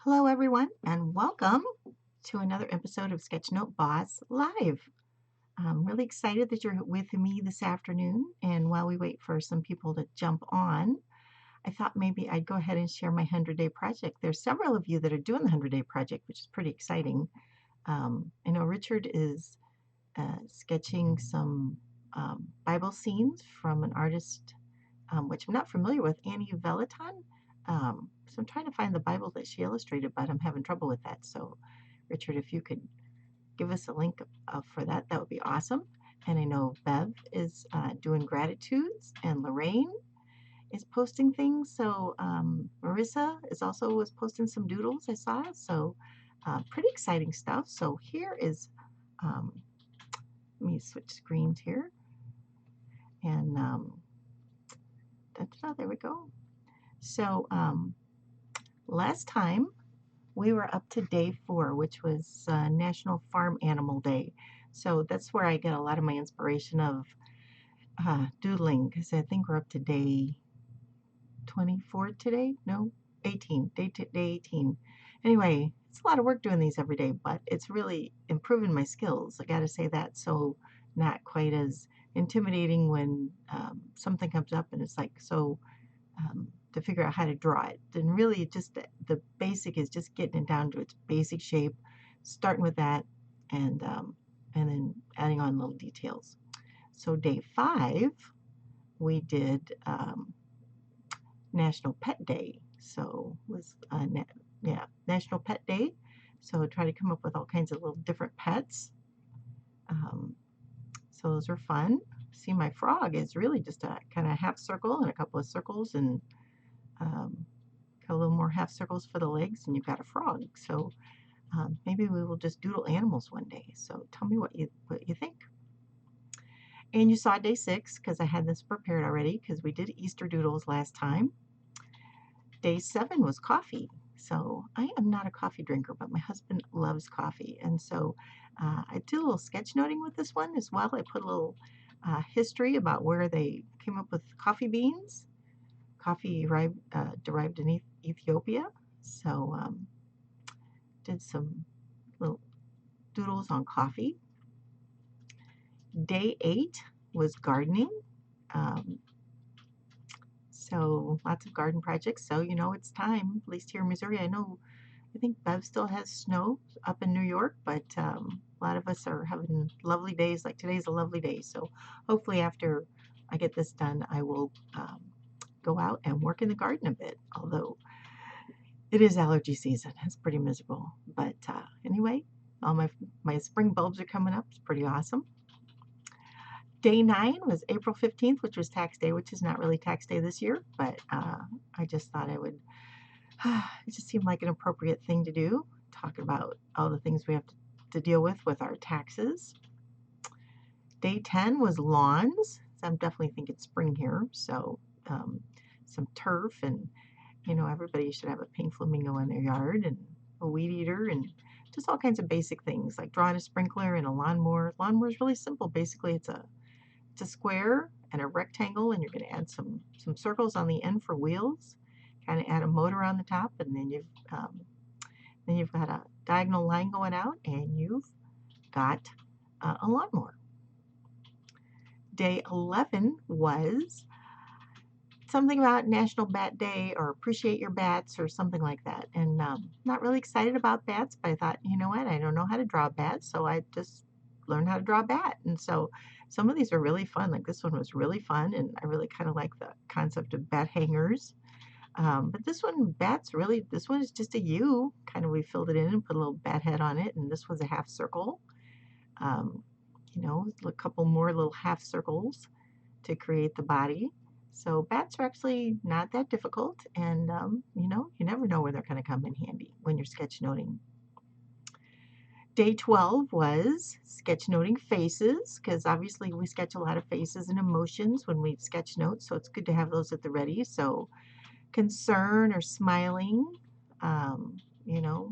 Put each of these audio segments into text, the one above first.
Hello, everyone, and welcome to another episode of Sketchnote Boss Live. I'm really excited that you're with me this afternoon. And while we wait for some people to jump on, I thought maybe I'd go ahead and share my 100-day project. There's several of you that are doing the 100-day project, which is pretty exciting. I know Richard is sketching some Bible scenes from an artist which I'm not familiar with, Annie Velaton. So I'm trying to find the Bible that she illustrated, but I'm having trouble with that. So, Richard, if you could give us a link for that, that would be awesome. And I know Bev is doing gratitudes, and Lorraine is posting things. So Marissa is also was posting some doodles I saw. So pretty exciting stuff. So here is, um, let me switch screens here, and there we go. So last time we were up to day 4, which was National Farm Animal Day. So that's where I get a lot of my inspiration of doodling, because I think we're up to day 24 today. No, 18. Day 18. Anyway, it's a lot of work doing these every day, but it's really improving my skills. I got to say that. So not quite as intimidating when something comes up and it's like so to figure out how to draw it. And really, just the basic is just getting it down to its basic shape, starting with that, and then adding on little details. So day 5, we did National Pet Day. So it was National Pet Day. So try to come up with all kinds of little different pets. Um, so those are fun. See, my frog is really just a kind of half circle and a couple of circles, and um, got a little more half circles for the legs, and you've got a frog. So maybe we will just doodle animals one day. So tell me what you think. And you saw day 6 because I had this prepared already because we did Easter doodles last time. Day 7 was coffee. So I am not a coffee drinker, but my husband loves coffee, and so I did a little sketchnoting with this one as well. I put a little history about where they came up with coffee beans. Coffee derived in Ethiopia. So did some little doodles on coffee. Day 8 was gardening. Um, so lots of garden projects. So it's time, at least here in Missouri. I think Bev still has snow up in New York, but a lot of us are having lovely days. Like today's a lovely day. So hopefully after I get this done, I will go out and work in the garden a bit. Although it is allergy season. It's pretty miserable. But anyway, all my spring bulbs are coming up. It's pretty awesome. Day 9 was April 15th, which was tax day, which is not really tax day this year, but I just thought I would, it just seemed like an appropriate thing to do, talk about all the things we have to deal with our taxes. Day 10 was lawns. So I'm definitely thinking spring here. So some turf, and everybody should have a pink flamingo in their yard, and a weed eater, and just all kinds of basic things like drawing a sprinkler and a lawnmower. Lawnmower is really simple. Basically, it's a square and a rectangle, and you're going to add some circles on the end for wheels. Kind of add a motor on the top, and then you've got a diagonal line going out, and you've got a lawnmower. Day 11 was something about National Bat Day or Appreciate Your Bats or something like that. And not really excited about bats, but I thought, you know what, I don't know how to draw bats, so I just learned how to draw a bat. And so some of these are really fun. Like this one was really fun, and I really kind of like the concept of bat hangers. But this one is just a U. Kind of we filled it in and put a little bat head on it, and this was a half circle. Um, a couple more little half circles to create the body. So bats are actually not that difficult, and you never know where they're going to come in handy when you're sketchnoting. Day 12 was sketchnoting faces, because obviously we sketch a lot of faces and emotions when we sketchnote, so it's good to have those at the ready. So concern or smiling, um, you know,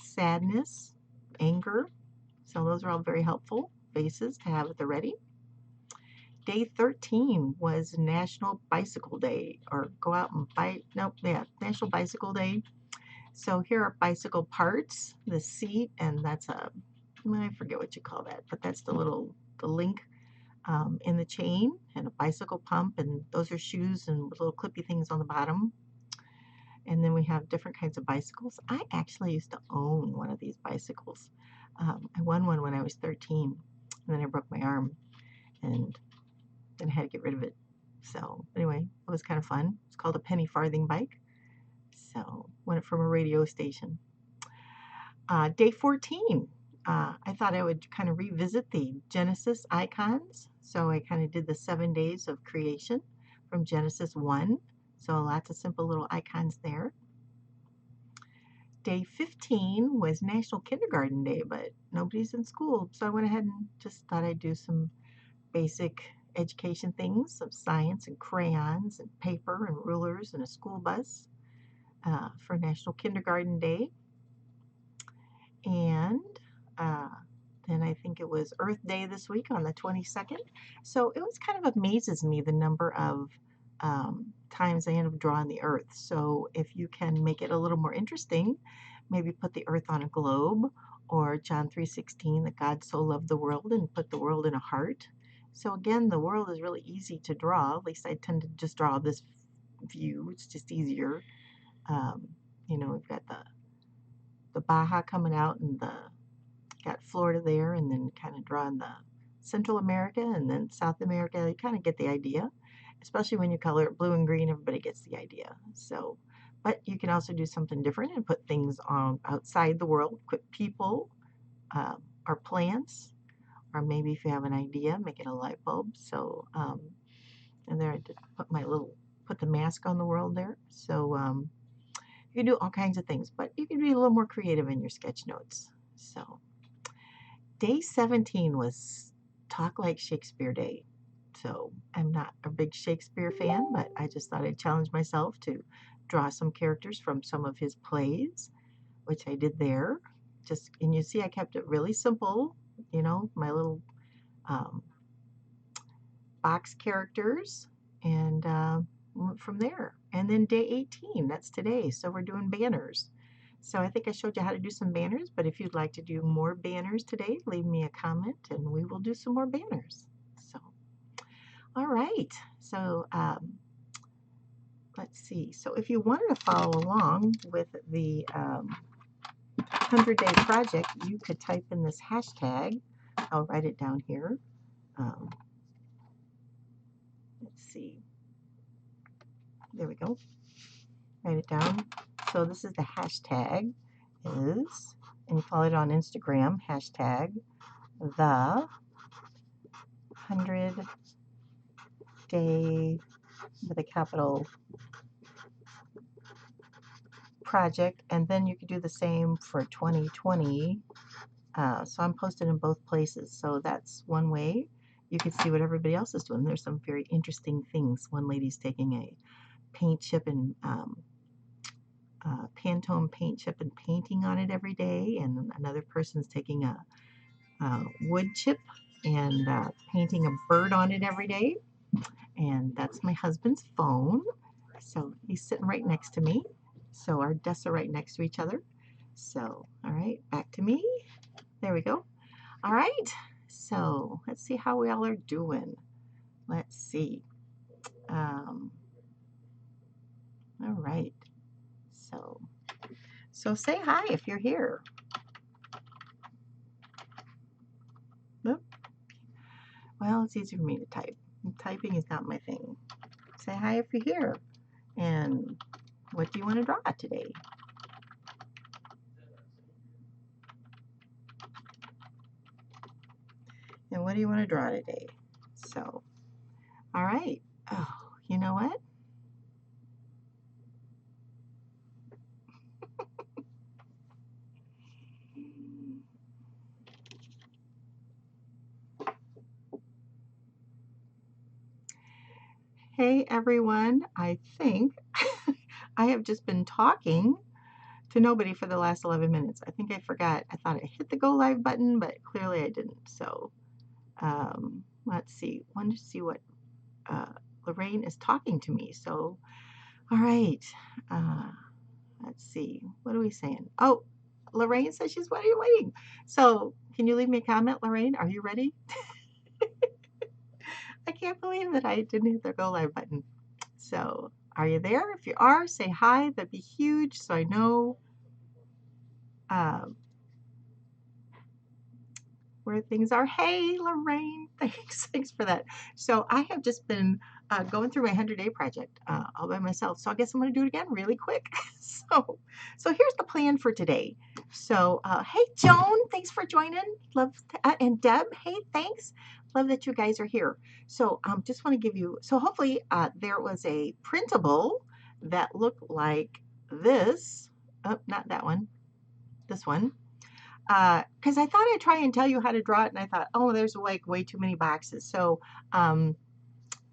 sadness, anger. So those are all very helpful faces to have at the ready. Day 13 was National Bicycle Day, or go out and bike. Nope, yeah, National Bicycle Day. So here are bicycle parts, the seat, and that's I forget what you call that, but that's the link in the chain, and a bicycle pump, and those are shoes and little clippy things on the bottom. And then we have different kinds of bicycles. I actually used to own one of these bicycles. I won one when I was 13, and then I broke my arm, and then I had to get rid of it. So anyway, it was kind of fun. It's called a penny farthing bike. So won it from a radio station. Day 14. I thought I would kind of revisit the Genesis icons. So I kind of did the 7 days of creation from Genesis 1. So lots of simple little icons there. Day 15 was National Kindergarten Day, but nobody's in school. So I went ahead and just thought I'd do some basic education things of science and crayons and paper and rulers and a school bus for National Kindergarten Day. And uh, then I think it was Earth Day this week on the 22nd. So it was kind of amazes me the number of times I end up drawing the Earth. So if you can make it a little more interesting, maybe put the Earth on a globe, or John 3:16, that God so loved the world and put the world in a heart. So again, the world is really easy to draw. At least I tend to just draw this view. It's just easier. Um, we've got the Baja coming out, and got Florida there, and then kind of drawing the Central America and then South America. You kind of get the idea, especially when you color it blue and green. Everybody gets the idea. So, but you can also do something different and put things on outside the world. Put people or plants, or maybe if you have an idea, make it a light bulb. So, and there I did put the mask on the world there. So you can do all kinds of things, but you can be a little more creative in your sketch notes. So. Day 17 was Talk Like Shakespeare Day. So I'm not a big Shakespeare fan, but I just thought I'd challenge myself to draw some characters from some of his plays, which I did there. And you see, I kept it really simple, my little um, box characters, and went from there. And then day 18, that's today. So we're doing banners. So I think I showed you how to do some banners, but if you'd like to do more banners today, leave me a comment and we will do some more banners. So, all right. So let's see. So if you wanted to follow along with the 100-day project, you could type in this hashtag. I'll write it down here. Let's see. There we go. Write it down. So this is the hashtag and you follow it on Instagram, hashtag the 100-day with a capital project, and then you could do the same for 2020. So I'm posted in both places, so that's one way you can see what everybody else is doing. There's some very interesting things. One lady's taking a paint chip and Pantone paint chip and painting on it every day, and another person's taking a wood chip and painting a bird on it every day. And that's my husband's phone. So he's sitting right next to me. So our desks are right next to each other. So, all right, back to me. There we go. All right. So let's see how we all are doing. Let's see. All right. So say hi if you're here. Oop. Well, it's easier for me to type. Typing is not my thing. Say hi if you're here. And what do you want to draw today? And what do you want to draw today? So, all right. Oh, you know what? Hey, everyone. I think I have just been talking to nobody for the last 11 minutes. I think I forgot. I thought I hit the go live button, but clearly I didn't. So let's see. I wanted to see what Lorraine is talking to me. So, all right. let's see. What are we saying? Oh, Lorraine says she's waiting. So can you leave me a comment, Lorraine? Are you ready? I can't believe that I didn't hit the go live button. So are you there? If you are, say hi. That'd be huge so I know um, where things are. Hey, Lorraine, thanks for that. So I have just been going through my 100-day project all by myself. So I guess I'm going to do it again really quick. So here's the plan for today. So hey, Joan, thanks for joining. Love and Deb, hey, thanks. Love that you guys are here. So just want to give you. So hopefully there was a printable that looked like this. Oh, not that one. This one. Because I thought I'd try and tell you how to draw it, and I thought, oh, there's like way too many boxes. Um,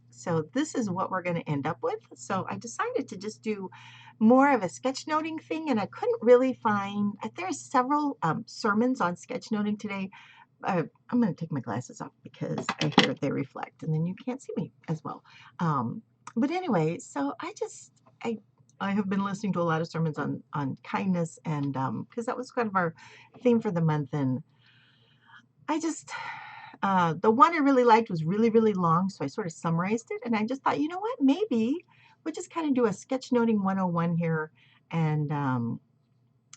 so this is what we're going to end up with. So I decided to just do more of a sketchnoting thing, and I couldn't really find. There's several sermons on sketchnoting today. I'm going to take my glasses off because I hear they reflect, and then you can't see me as well. But anyway, so I have been listening to a lot of sermons on kindness, and because that was kind of our theme for the month, and I just the one I really liked was really long, so I sort of summarized it, and I just thought, you know what, maybe we'll just kind of do a sketchnoting 101 here, and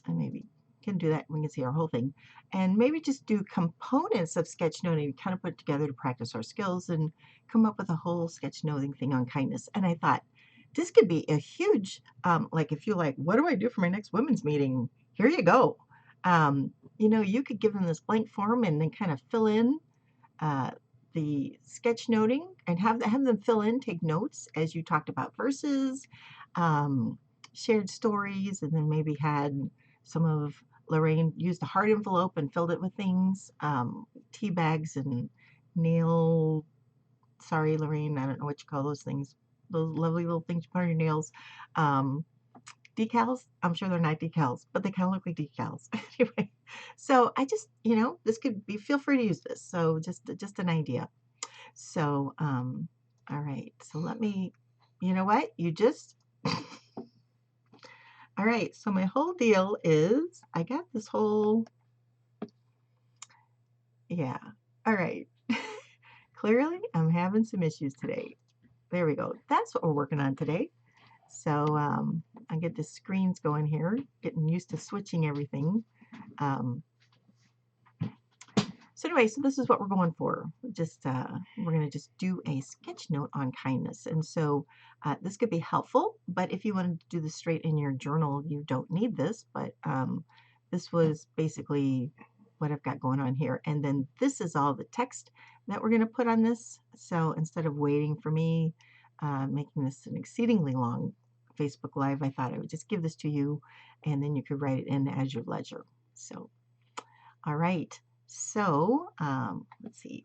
maybe can do that. We can see our whole thing, and maybe just do components of sketchnoting, kind of put together to practice our skills and come up with a whole sketchnoting thing on kindness. And I thought this could be a huge, like if you like, what do I do for my next women's meeting? Here you go. You could give them this blank form and then kind of fill in uh, the sketchnoting and have them fill in, take notes as you talked about verses, um, shared stories, and then maybe had some of Lorraine used a hard envelope and filled it with things, tea bags and nail, sorry, Lorraine, I don't know what you call those things, those lovely little things you put on your nails. Um, decals, I'm sure they're not decals, but they kind of look like decals. Anyway, so I just, this could be, feel free to use this. So just an idea. So, all right. So let me, you know what? All right. So my whole deal is I got this whole, yeah. All right. Clearly, I'm having some issues today. There we go. That's what we're working on today. So I get the screens going here, getting used to switching everything. Um, So anyway, so this is what we're going for. We're going to just do a sketch note on kindness. And so this could be helpful, but if you wanted to do this straight in your journal, you don't need this. But this was basically what I've got going on here. And then this is all the text that we're going to put on this. So instead of waiting for me making this an exceedingly long Facebook Live, I thought I would just give this to you, and then you could write it in as your leisure. So, all right. So let's see.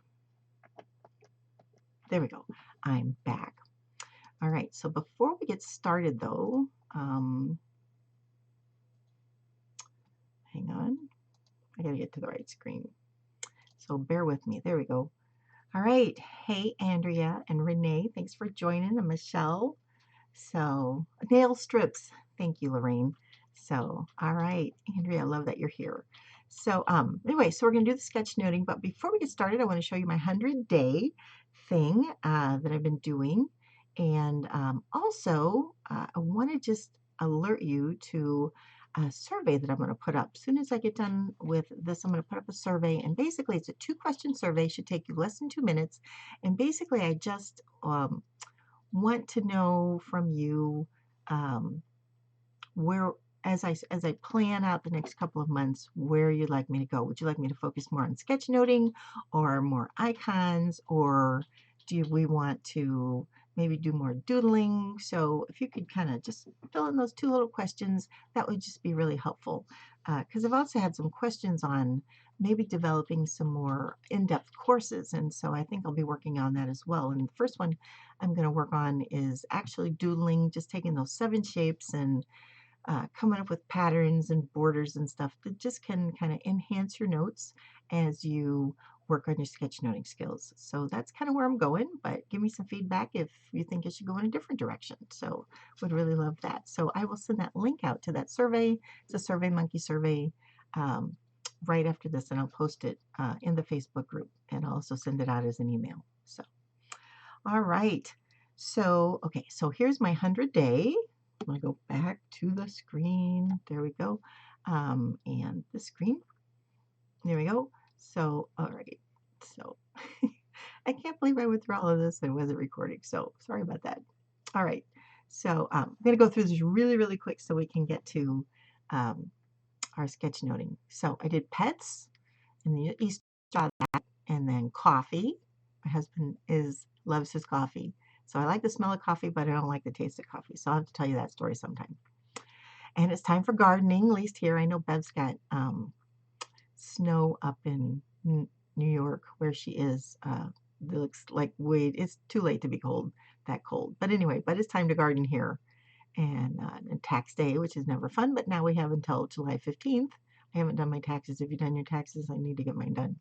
There we go. I'm back. All right. So before we get started, though, hang on. I got to get to the right screen. So bear with me. There we go. All right. Hey, Andrea and Renee. Thanks for joining. And Michelle. So nail strips. Thank you, Lorraine. So, all right, Andrea, I love that you're here. So anyway, so we're going to do the sketchnoting, but before we get started, I want to show you my 100-day thing that I've been doing. And also, I want to just alert you to a survey that I'm going to put up. As soon as I get done with this, I'm going to put up a survey. And basically, it's a 2-question survey. Should take you less than 2 minutes. And basically, I just want to know from you where, as I plan out the next couple of months, where you'd like me to go. Would you like me to focus more on sketchnoting or more icons, or do we want to maybe do more doodling? So if you could kind of just fill in those 2 little questions, that would just be really helpful. Because I've also had some questions on maybe developing some more in-depth courses, and so I think I'll be working on that as well. And the first one I'm going to work on is actually doodling, just taking those 7 shapes and coming up with patterns and borders and stuff that just can kind of enhance your notes as you work on your sketchnoting skills. So that's kind of where I'm going, but give me some feedback if you think it should go in a different direction. So would really love that. So I will send that link out to that survey. It's a SurveyMonkey survey um, right after this, and I'll post it in the Facebook group, and I'll also send it out as an email. So, all right. So, okay, so here's my 100 day. I'm going to go back to the screen. There we go. And the screen. There we go. So, all right. So, I can't believe I went through all of this and wasn't recording. So, sorry about that. All right. So, I'm going to go through this really, really quick so we can get to um, our sketchnoting. So, I did pets, and then you saw that, and then coffee. My husband loves his coffee. So, I like the smell of coffee, but I don't like the taste of coffee. So, I'll have to tell you that story sometime. And it's time for gardening, at least here. I know Bev's got snow up in New York where she is. It looks like it's too late to be that cold. But anyway, it's time to garden here. And tax day, which is never fun, but now we have until July 15th. I haven't done my taxes. Have you done your taxes? I need to get mine done.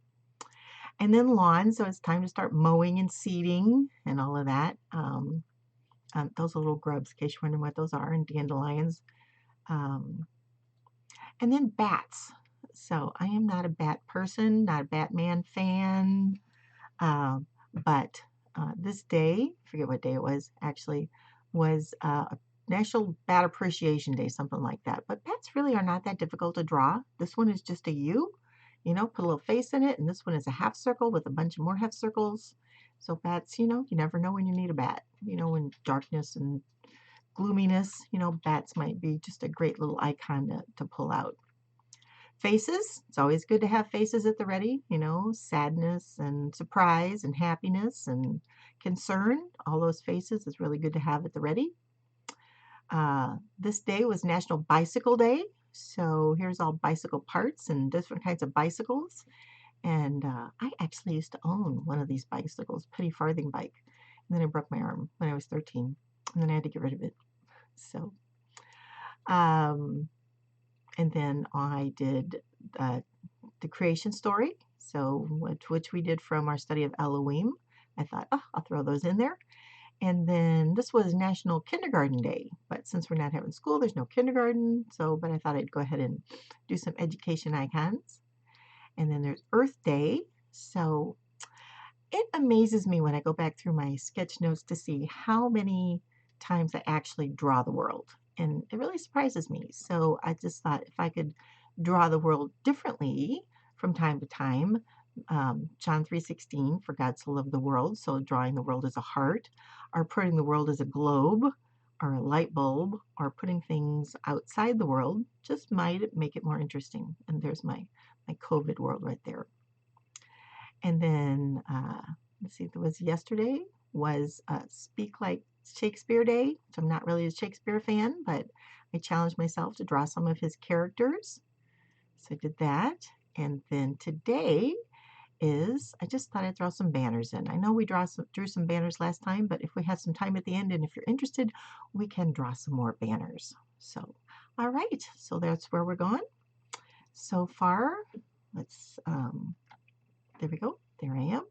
And then lawn, so it's time to start mowing and seeding and all of that. Those little grubs, in case you're wondering what those are, and dandelions. And then bats. So I am not a bat person, not a Batman fan, but this day, I forget what day it was actually, was National Bat Appreciation Day, something like that. But bats really are not that difficult to draw. This one is just a U, put a little face in it, and this one is a half circle with a bunch of more half circles. So bats, you never know when you need a bat. In darkness and gloominess, bats might be just a great little icon to pull out. Faces, it's always good to have faces at the ready, sadness and surprise and happiness and concern. All those faces is really good to have at the ready. This day was National Bicycle Day. So here's all bicycle parts and different kinds of bicycles. And I actually used to own one of these bicycles, penny farthing bike. And then I broke my arm when I was 13. And then I had to get rid of it. So, and then I did the creation story, so which we did from our study of Elohim. I thought, I'll throw those in there. And then this was National Kindergarten Day, but since we're not having school, there's no kindergarten. But I thought I'd go ahead and do some education icons. And then there's Earth Day. So it amazes me when I go back through my sketch notes to see how many times I actually draw the world. And it really surprises me. So I just thought if I could draw the world differently from time to time, John 3:16, for God so loved the world, so drawing the world as a heart, or putting the world as a globe, or a light bulb, or putting things outside the world, just might make it more interesting. And there's my COVID world right there. And then, let's see, it was yesterday was Speak Like Shakespeare Day, which I'm not really a Shakespeare fan, but I challenged myself to draw some of his characters. So I did that. And then today I just thought I'd throw some banners in. I know we drew some banners last time, but if we have some time at the end and if you're interested, we can draw some more banners. So, all right, so that's where we're going. So far, let's, there we go. There I am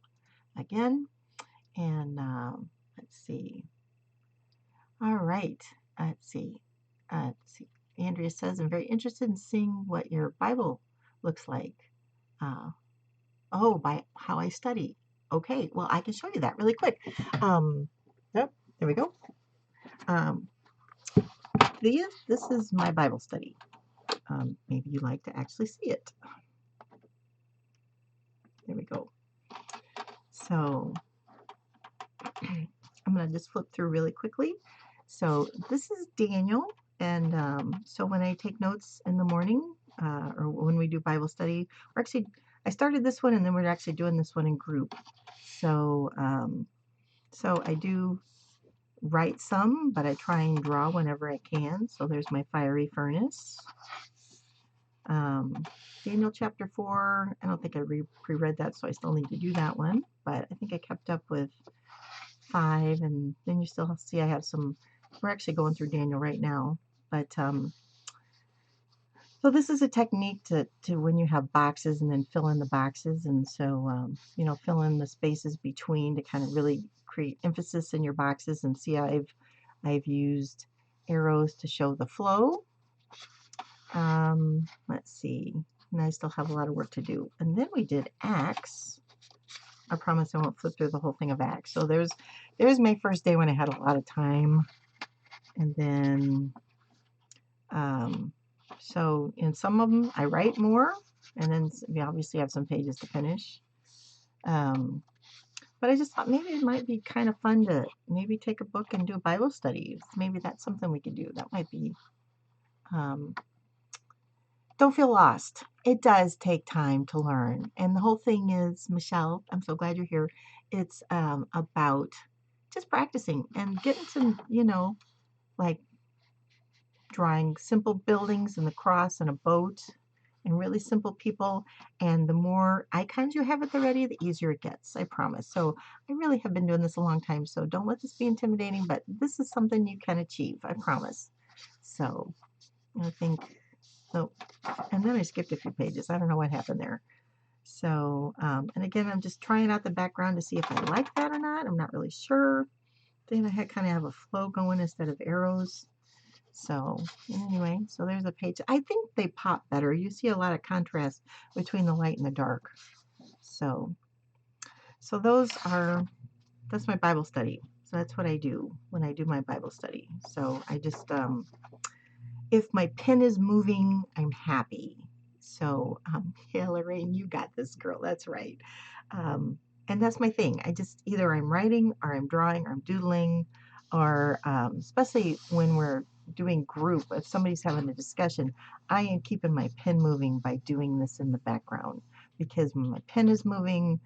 again. And let's see. All right. Let's see. Andrea says, I'm very interested in seeing what your Bible looks like. By how I study. Okay, well, I can show you that really quick. Yep, there we go. This is my Bible study. Maybe you'd like to actually see it. There we go. So I'm going to just flip through really quickly. So this is Daniel. And so when I take notes in the morning or when we do Bible study, I started this one and then we're actually doing this one in group. So, so I do write some, but I try and draw whenever I can. So there's my fiery furnace. Daniel chapter 4, I don't think I pre-read that, so I still need to do that one. But I think I kept up with 5, and then you still see I have some, we're actually going through Daniel right now. But So this is a technique to when you have boxes and then fill in the boxes. And so, you know, fill in the spaces between to kind of really create emphasis in your boxes. And see, I've used arrows to show the flow. Let's see. And I still have a lot of work to do. And then we did Acts. I promise I won't flip through the whole thing of Acts. So there's my first day when I had a lot of time. And then, so in some of them I write more. And then we obviously have some pages to finish. But I just thought maybe it might be kind of fun to maybe take a book and do a Bible study. Maybe that's something we could do. That might be, don't feel lost. It does take time to learn. And the whole thing is, Michelle, I'm so glad you're here. It's about just practicing and getting to, you know, like drawing simple buildings and the cross and a boat and really simple people. And the more icons you have at the ready, the easier it gets, I promise. So I really have been doing this a long time. So don't let this be intimidating, but this is something you can achieve, I promise. So I think, so, and then I skipped a few pages. I don't know what happened there. So, and again, I'm just trying out the background to see if I like that or not. I'm not really sure. Then I had kind of have a flow going instead of arrows. So anyway, so there's a page. I think they pop better. You see a lot of contrast between the light and the dark. So that's my Bible study. So that's what I do when I do my Bible study. So I just, if my pen is moving, I'm happy. So, yeah, Lorraine, you got this, girl. That's right. And that's my thing. I just, either I'm writing or I'm drawing or I'm doodling, or especially when we're doing group, if somebody's having a discussion, I am keeping my pen moving by doing this in the background, because when my pen is moving,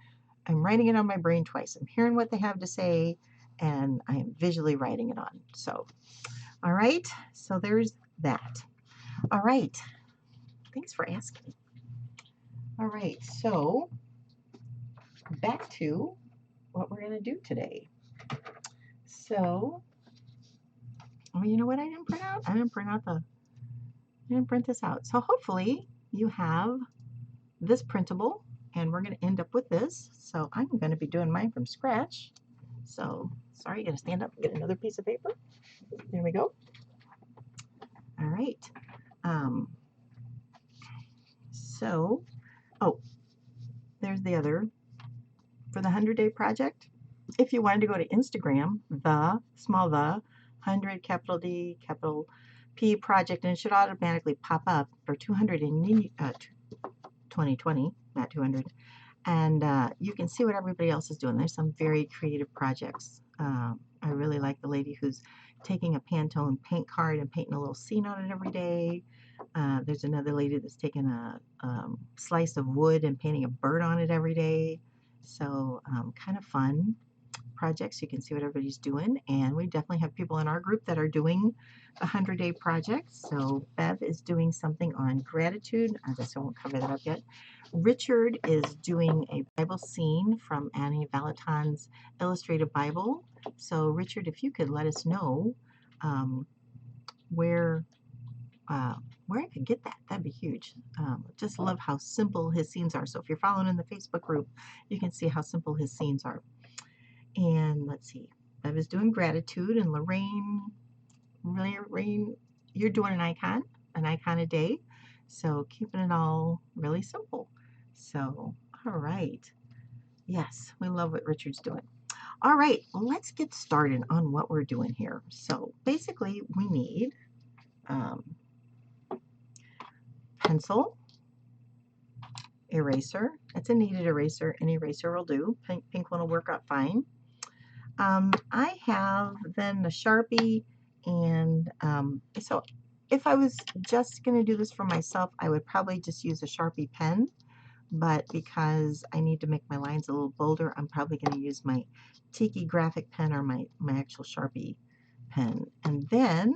I'm writing it on my brain twice. I'm hearing what they have to say, and I am visually writing it on. So, all right. So there's that. All right. Thanks for asking. All right. So back to what we're going to do today. So, oh, you know what I didn't print out? I didn't print this out. So hopefully you have this printable, and we're going to end up with this. So I'm going to be doing mine from scratch. So, sorry, you got to stand up and get another piece of paper. There we go. All right. So, oh, there's the other. For the 100-day project, if you wanted to go to Instagram, the small the 100 capital D capital P project, and it should automatically pop up for 200 in 2020, not 200. And you can see what everybody else is doing. There's some very creative projects. I really like the lady who's taking a Pantone paint card and painting a little scene on it every day. There's another lady that's taking a slice of wood and painting a bird on it every day. So kind of fun projects. You can see what everybody's doing. And we definitely have people in our group that are doing a 100-day project. So Bev is doing something on gratitude. I guess I won't cover that up yet. Richard is doing a Bible scene from Annie Valaton's Illustrated Bible. So Richard, if you could let us know where I could get that, that'd be huge. Just love how simple his scenes are. So if you're following in the Facebook group, you can see how simple his scenes are. And let's see, Bev is doing gratitude, and Lorraine, you're doing an icon a day. So keeping it all really simple. So, all right. Yes, we love what Richard's doing. All right, let's get started on what we're doing here. So basically we need pencil, eraser. It's a kneaded eraser. Any eraser will do. Pink one will work out fine. I have then the Sharpie, and so if I was just going to do this for myself, I would probably just use a Sharpie pen. But because I need to make my lines a little bolder, I'm probably going to use my Tiki graphic pen or my actual Sharpie pen. And then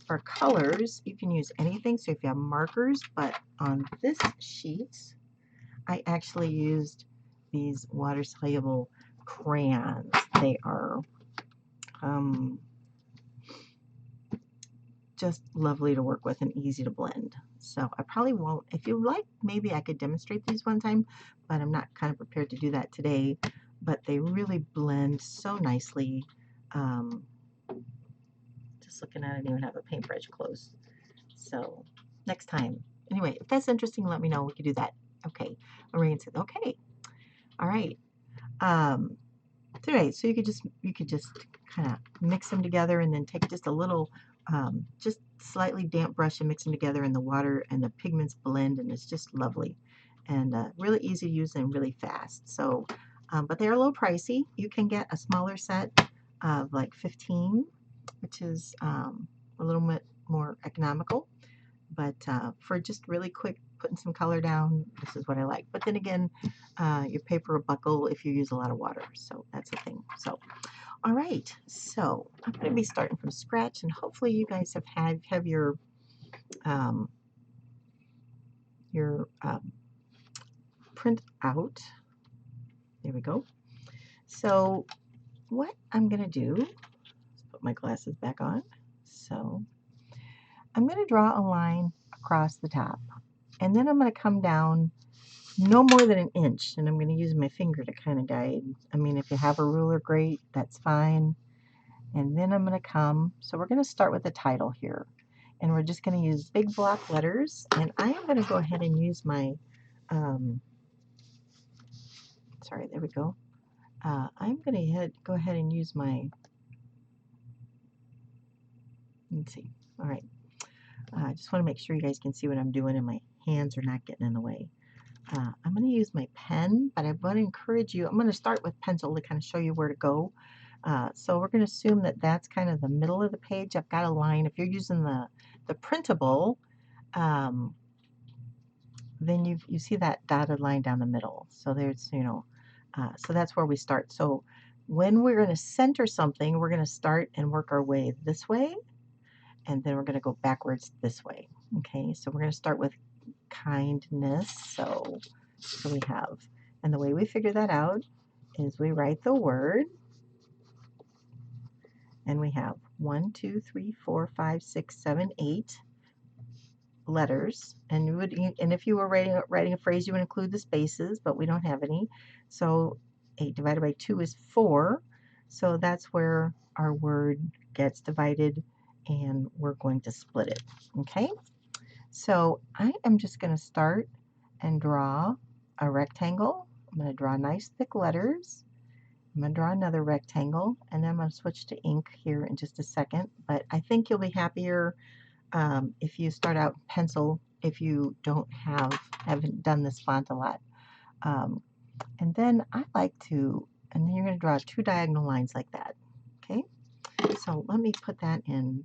for colors, you can use anything. So if you have markers, but on this sheet, I actually used these water-soluble crayons. They are just lovely to work with and easy to blend. So I probably won't, if you like, maybe I could demonstrate these one time, but I'm not kind of prepared to do that today. But they really blend so nicely. Um, just looking at it, I don't even have a paintbrush close. So next time. Anyway, if that's interesting, let me know. We could do that. Okay. Lorraine said, okay. All right. Today, so you could just kind of mix them together and then take just a little, just slightly damp brush and mix them together, and the water and the pigments blend, and it's just lovely and really easy to use and really fast. So, but they're a little pricey. You can get a smaller set of like 15, which is a little bit more economical. But for just really quick putting some color down, this is what I like. But then again, your paper will buckle if you use a lot of water. So that's the thing. So, all right. So I'm going to be starting from scratch, and hopefully you guys have um, your print out. There we go. So what I'm going to do, let's put my glasses back on. So I'm going to draw a line across the top, and then I'm going to come down no more than an inch, and I'm going to use my finger to kind of guide. I mean, if you have a ruler, great, that's fine. And then I'm going to come, so we're going to start with the title here, and we're just going to use big block letters, and I am going to go ahead and use my, sorry, there we go. I'm going to go ahead and use my, let's see, all right. I just want to make sure you guys can see what I'm doing and my hands are not getting in the way. I'm going to use my pen, but I want to encourage you. I'm going to start with pencil to kind of show you where to go. So we're going to assume that that's kind of the middle of the page. I've got a line. If you're using the printable, then you see that dotted line down the middle. So there's, so that's where we start. So when we're going to center something, we're going to start and work our way this way, and then we're going to go backwards this way. Okay, so we're going to start with kindness. So we have, and the way we figure that out is we write the word, and we have 1, 2, 3, 4, 5, 6, 7, 8 letters. And if you were writing a phrase, you would include the spaces, but we don't have any. So 8 divided by 2 is 4. So that's where our word gets divided, and we're going to split it. Okay. So I am just going to start and draw a rectangle. I'm going to draw nice thick letters. I'm going to draw another rectangle, and then I'm going to switch to ink here in just a second. But I think you'll be happier if you start out pencil, if you haven't done this font a lot. And then I like to, and then you're going to draw 2 diagonal lines like that. Okay, so let me put that in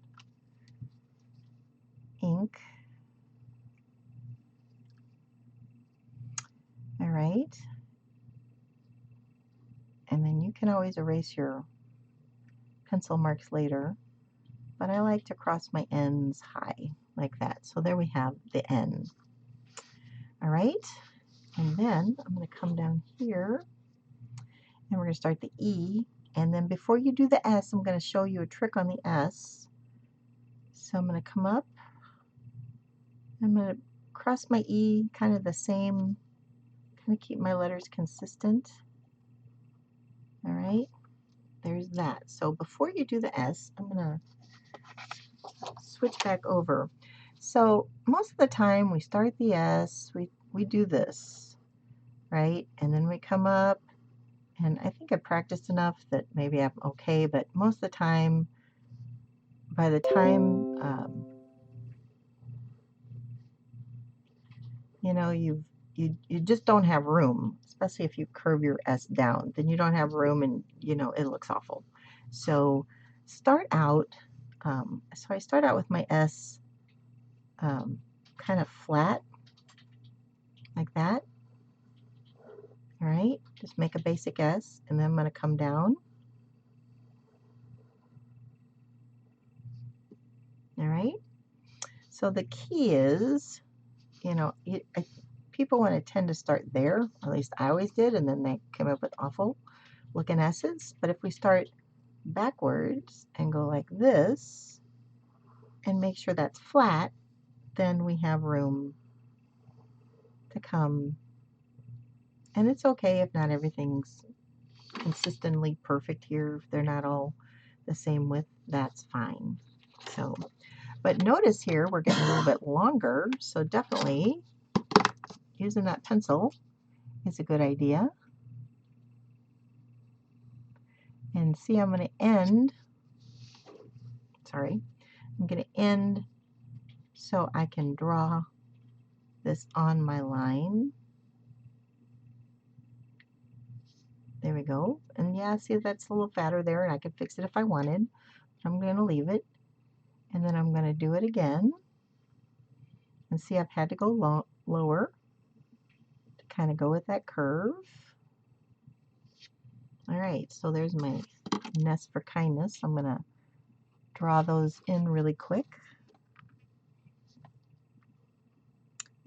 ink. All right. And then you can always erase your pencil marks later, but I like to cross my ends high like that. So there we have the N. All right, and then I'm going to come down here, and we're going to start the E, and then before you do the S, I'm going to show you a trick on the S. So I'm going to come up, I'm going to cross my E, kind of the same, kind of keep my letters consistent. All right, there's that. So before you do the S, I'm going to switch back over. So most of the time we start the S, we do this, right? And then we come up, and I think I practiced enough that maybe I'm okay, but most of the time, by the time, you just don't have room, especially if you curve your S down, then you don't have room, and it looks awful. So start out, so I start out with my S kind of flat, like that. All right, just make a basic S, and then I'm going to come down. All right, so the key is, people want to tend to start there, at least I always did, and then they came up with awful looking S's. But if we start backwards and go like this, and make sure that's flat, then we have room to come. And it's okay if not everything's consistently perfect here. If they're not all the same width, that's fine. So, but notice here we're getting a little bit longer, so definitely using that pencil is a good idea. And see, I'm going to end, sorry, I'm going to end so I can draw this on my line. There we go. And yeah, see, that's a little fatter there, and I could fix it if I wanted. I'm going to leave it. And then I'm going to do it again. And see, I've had to go lower to kind of go with that curve. All right, so there's my nest for kindness. I'm going to draw those in really quick.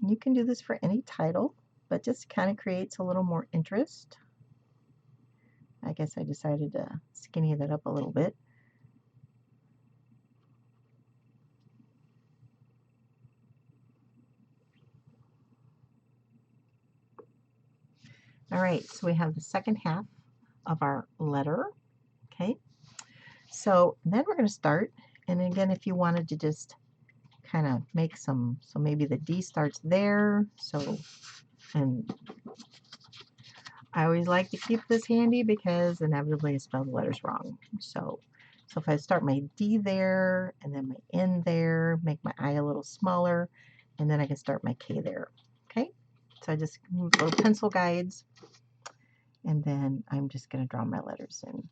You can do this for any title, but just kind of creates a little more interest. I guess I decided to skinny that up a little bit. All right, so we have the second half of our letter. Okay, so then we're going to start, and again, if you wanted to just kind of make some, so maybe the D starts there, so, and I always like to keep this handy because inevitably I spell the letters wrong. So if I start my D there, and then my N there, make my I a little smaller, and then I can start my K there. Okay, so I just move little pencil guides, and then I'm just going to draw my letters in.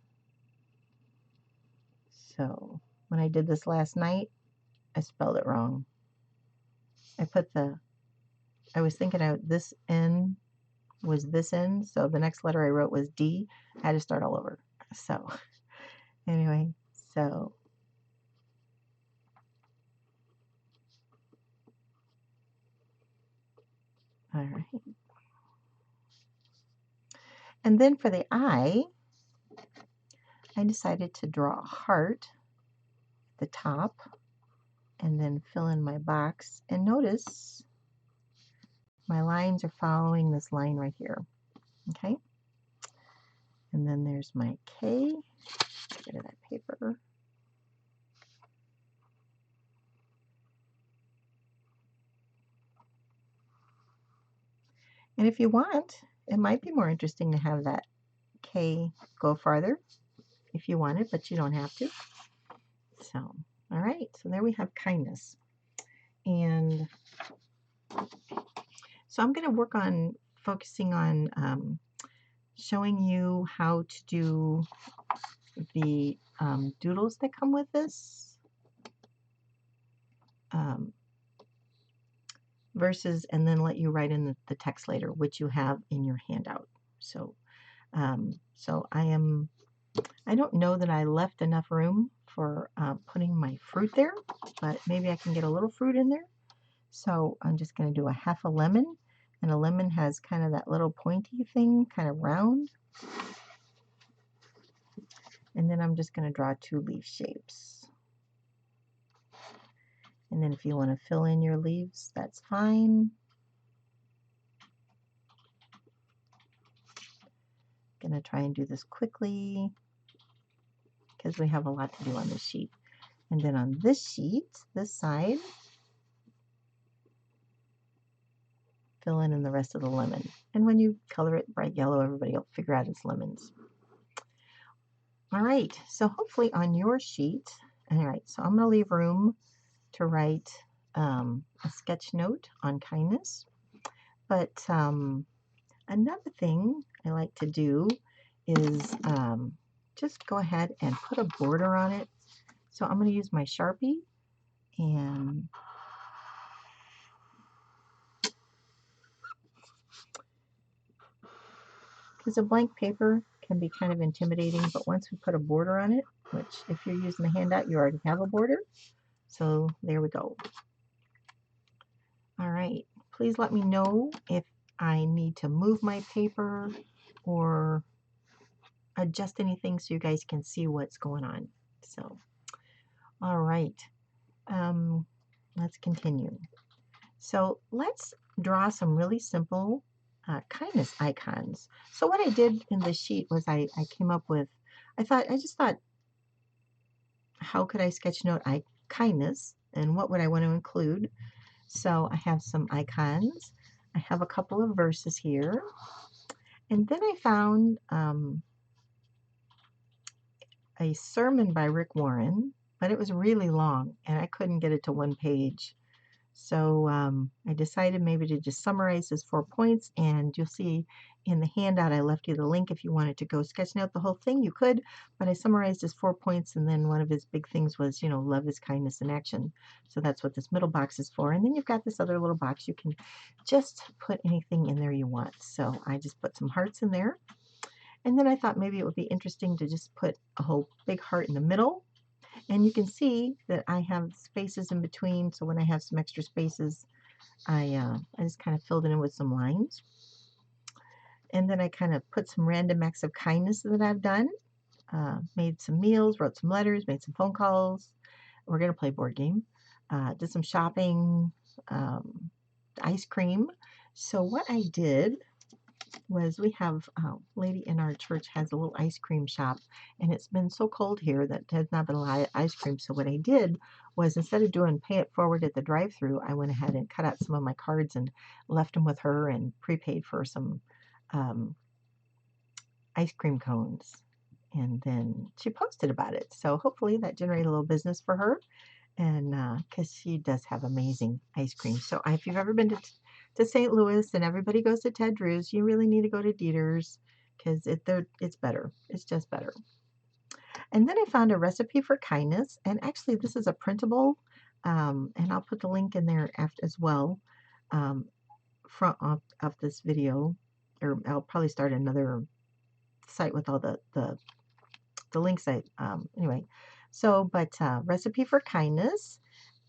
So when I did this last night, I spelled it wrong. I was thinking out this N was this N, so the next letter I wrote was D. I had to start all over. So anyway, so all right. And then for the I decided to draw a heart at the top and then fill in my box. And notice my lines are following this line right here. Okay. And then there's my K. Get rid of that paper. And if you want, it might be more interesting to have that K go farther if you want it, but you don't have to. So, all right, so there we have kindness. And so I'm going to work on focusing on showing you how to do the doodles that come with this versus, and then let you write in the text later, which you have in your handout. So, so I don't know that I left enough room for putting my fruit there, but maybe I can get a little fruit in there. So I'm just going to do a half a lemon, and a lemon has kind of that little pointy thing, kind of round. And then I'm just going to draw 2 leaf shapes. And then if you want to fill in your leaves, that's fine. Going to try and do this quickly because we have a lot to do on this sheet. And then on this sheet, this side, fill in the rest of the lemon. And when you color it bright yellow, everybody will figure out it's lemons. All right, so hopefully on your sheet, all right, so I'm going to leave room to write a sketch note on kindness. But another thing I like to do is just go ahead and put a border on it. So I'm going to use my Sharpie, and because a blank paper can be kind of intimidating, but once we put a border on it, which if you're using the handout, you already have a border. So there we go. All right, please let me know if I need to move my paper or adjust anything so you guys can see what's going on. So, all right. Um, let's continue. So let's draw some really simple kindness icons. So what I did in the sheet was I came up with, I just thought, how could I sketch note kindness and what would I want to include? So I have some icons. I have a couple of verses here. And then I found a sermon by Rick Warren, but it was really long and I couldn't get it to one page. So I decided maybe to just summarize his 4 points, and you'll see in the handout I left you the link if you wanted to go sketch note the whole thing, you could, but I summarized his 4 points, and then one of his big things was, love is kindness in action. So that's what this middle box is for. And then you've got this other little box. You can just put anything in there you want. So I just put some hearts in there. And then I thought maybe it would be interesting to just put a whole big heart in the middle. And you can see that I have spaces in between, so when I have some extra spaces, I just kind of filled it in with some lines. And then I kind of put some random acts of kindness that I've done. Made some meals, wrote some letters, made some phone calls. We're going to play board game. Did some shopping, ice cream. So what I did was we have a lady in our church has a little ice cream shop, and it's been so cold here that there's not been a lot of ice cream. So what I did was, instead of doing pay it forward at the drive-through, I went ahead and cut out some of my cards and left them with her and prepaid for some um, ice cream cones. And then she posted about it. So hopefully that generated a little business for her, and because she does have amazing ice cream. So if you've ever been to St. Louis and everybody goes to Ted Drew's, you really need to go to Dieter's, because it's better. It's just better. And then I found a recipe for kindness, and actually this is a printable, and I'll put the link in there after as well, front of this video, or I'll probably start another site with all the links. Anyway, so but recipe for kindness,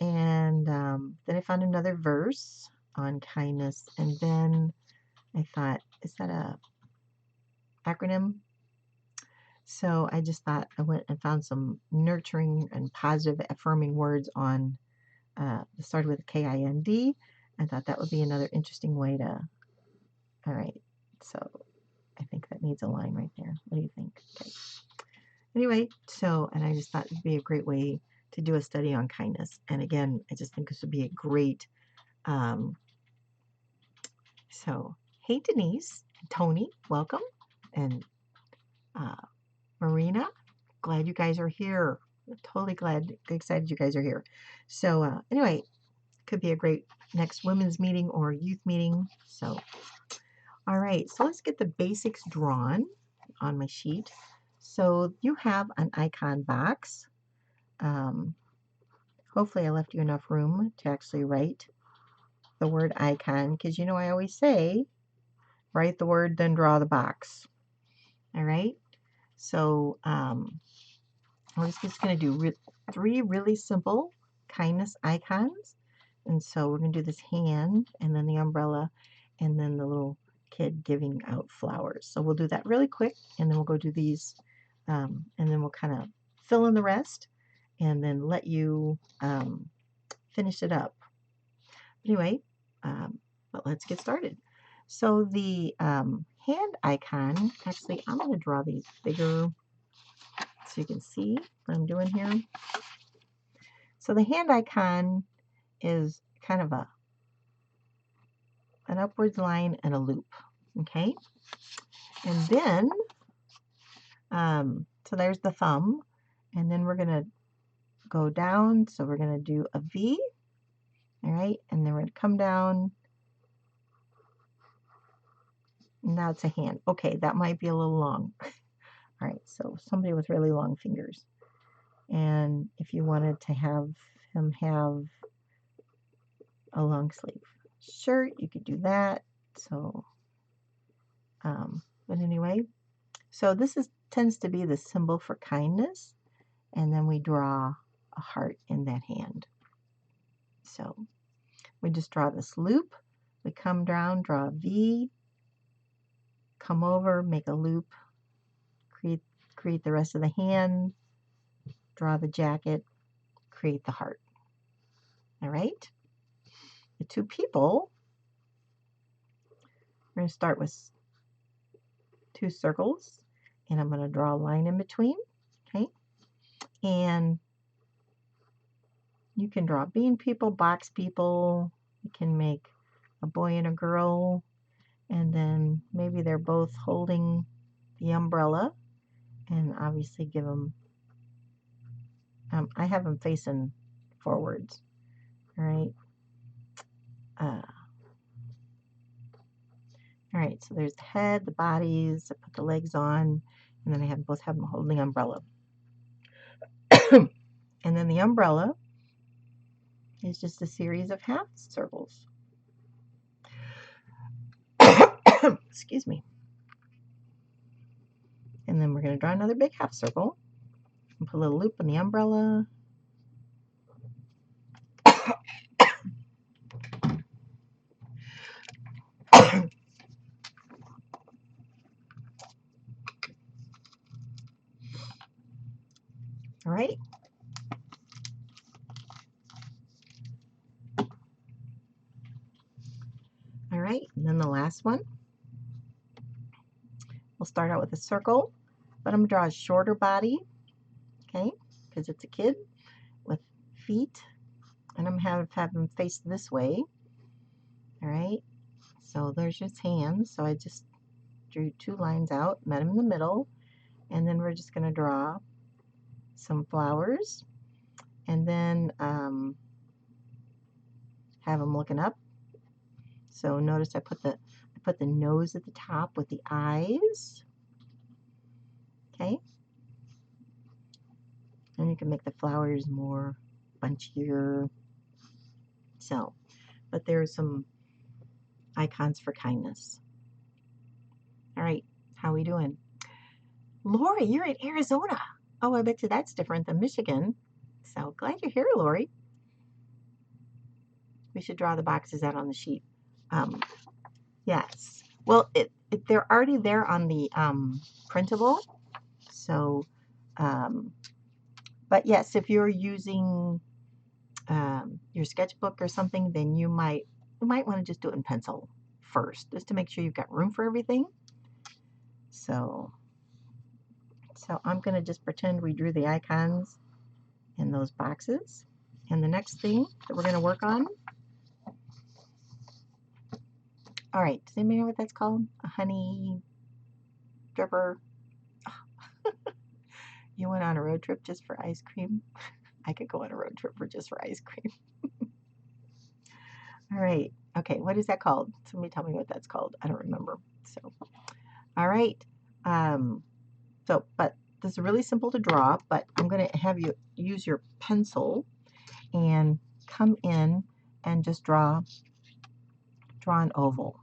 and then I found another verse on kindness, and then I thought, is that a acronym? So I just thought, I went and found some nurturing and positive affirming words on started with KIND. I thought that would be another interesting way to. All right, so I think that needs a line right there. What do you think? Okay. Anyway, so, and I just thought it'd be a great way to do a study on kindness. And again, I just think this would be a great, um, so, hey Denise, Tony, welcome. And uh, Marina, glad you guys are here. Totally excited you guys are here. So anyway, could be a great next women's meeting or youth meeting. So, all right, so let's get the basics drawn on my sheet. So you have an icon box. Hopefully I left you enough room to actually write the word icon, because I always say, write the word, then draw the box. All right, so we're just going to do 3 really simple kindness icons. And so we're going to do this hand, and then the umbrella, and then the little kid giving out flowers. So we'll do that really quick, and then we'll go do these, and then we'll kind of fill in the rest, and then let you finish it up. Anyway, but let's get started. So the hand icon, actually, I'm going to draw these bigger so you can see what I'm doing here. So the hand icon is kind of an upwards line and a loop, okay? And then, so there's the thumb, and then we're going to go down, so we're going to do a V, all right? And then we're going to come down. Now it's a hand. Okay, that might be a little long. All right, so somebody with really long fingers. And if you wanted to have him have a long sleeve shirt, you could do that. So, but anyway, so this tends to be the symbol for kindness, and then we draw a heart in that hand. So we just draw this loop, we come down, draw a V, come over, make a loop, create the rest of the hand, draw the jacket, create the heart. All right. The two people, we're going to start with 2 circles, and I'm going to draw a line in between. Okay. And you can draw bean people, box people. You can make a boy and a girl, and then maybe they're both holding the umbrella, and obviously give them, I have them facing forwards. All right. All right, so there's the head, the bodies, I put the legs on, and then I have both have them holding the umbrella. And then the umbrella is just a series of half circles. Excuse me. And then we're going to draw another big half circle and put a little loop on the umbrella. All right. All right, and then the last one. We'll start out with a circle, but I'm going to draw a shorter body, okay, because it's a kid with feet, and I'm going to have him face this way. All right, so there's his hands. So I just drew 2 lines out, met him in the middle, and then we're just going to draw some flowers, and then have him looking up. So notice I put the nose at the top with the eyes. Okay, and you can make the flowers more bunchier. So, but there's some icons for kindness. All right, how we doing? Lori, you're in Arizona. Oh, I bet you that's different than Michigan. So glad you're here, Lori. We should draw the boxes out on the sheet. Yes. Well, they're already there on the printable. So, but yes, if you're using your sketchbook or something, then you might want to just do it in pencil first, just to make sure you've got room for everything. So I'm going to just pretend we drew the icons in those boxes. And the next thing that we're going to work on, all right, does anybody know what that's called? A honey dripper? You went on a road trip just for ice cream? I could go on a road trip just for ice cream. All right, okay, what is that called? Somebody tell me what that's called. I don't remember. So, all right. But this is really simple to draw, but I'm going to have you use your pencil and come in and just draw an oval.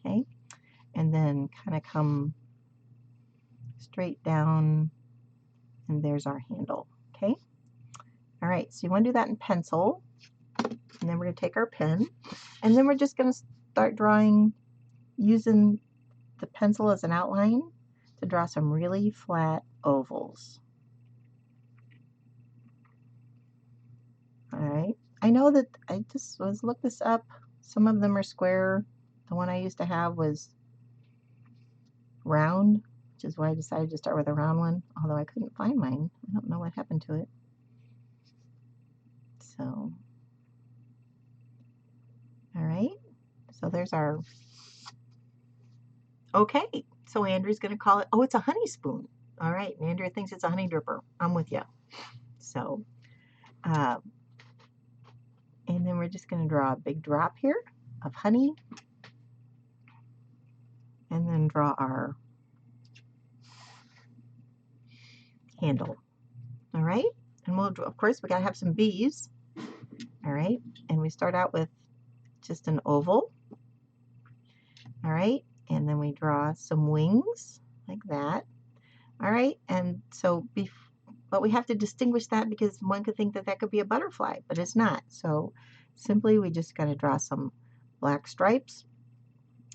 Okay, and then kind of come straight down, and there's our handle. Okay, all right, so you want to do that in pencil, and then we're going to take our pen, and then we're just going to start drawing using the pencil as an outline to draw some really flat ovals. All right, I know that I just looked this up. Some of them are square. The one I used to have was round, which is why I decided to start with a round one, although I couldn't find mine. I don't know what happened to it. So, all right, so there's our, okay, so Andrew's going to call it, oh, it's a honey spoon. All right, Andrew thinks it's a honey dripper. I'm with you. So, and then we're just going to draw a big drop here of honey, and then draw our handle. All right, and we'll, of course, we got to have some bees. All right, and we start out with just an oval. All right, and then we draw some wings like that. All right, and so but we have to distinguish that because one could think that that could be a butterfly, but it's not. So simply we just got to draw some black stripes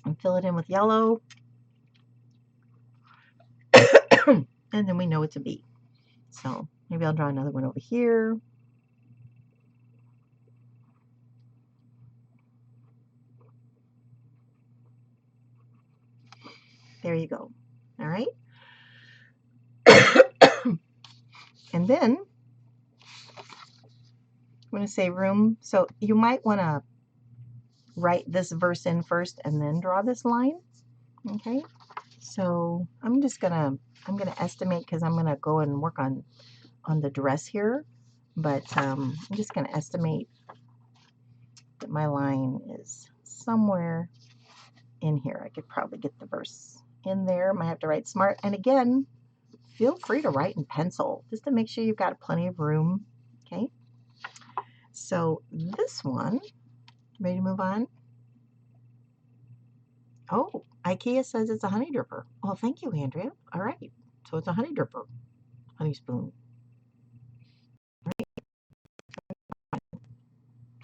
and fill it in with yellow. And then we know it's a bee. So maybe I'll draw another one over here. There you go. All right. And then I'm going to say room. So you might want to write this verse in first and then draw this line. Okay. So I'm gonna estimate because I'm gonna go and work on the dress here, but I'm just gonna estimate that my line is somewhere in here. I could probably get the verse in there. Might have to write smart. And again, feel free to write in pencil just to make sure you've got plenty of room. Okay. So this one, ready to move on? Oh, IKEA says it's a honey dripper. Well, thank you, Andrea. All right. So it's a honey dripper, honey spoon.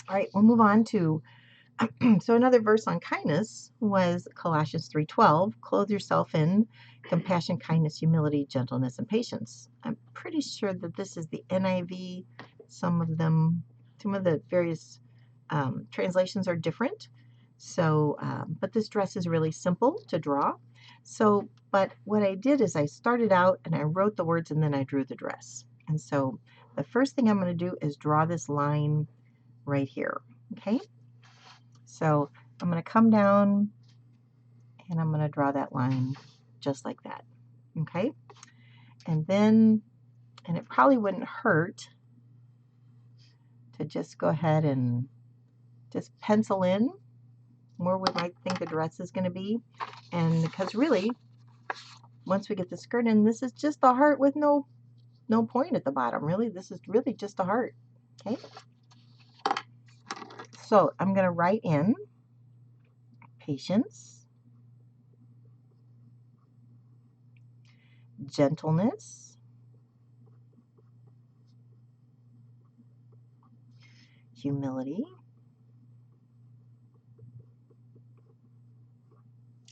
All right, we'll move on to so another verse on kindness was Colossians 3:12. Clothe yourself in compassion, kindness, humility, gentleness, and patience. I'm pretty sure that this is the NIV. Some of the various translations are different. So, but this dress is really simple to draw. So, but what I did is I started out and I wrote the words and then I drew the dress. And so the first thing I'm going to do is draw this line right here. Okay. So I'm going to come down and I'm going to draw that line just like that. Okay. And then, and it probably wouldn't hurt to just go ahead and just pencil in where we might think the dress is going to be. And because really, once we get the skirt in, this is just a heart with no point at the bottom. Really, this is really just a heart. Okay. So I'm going to write in patience, gentleness, humility.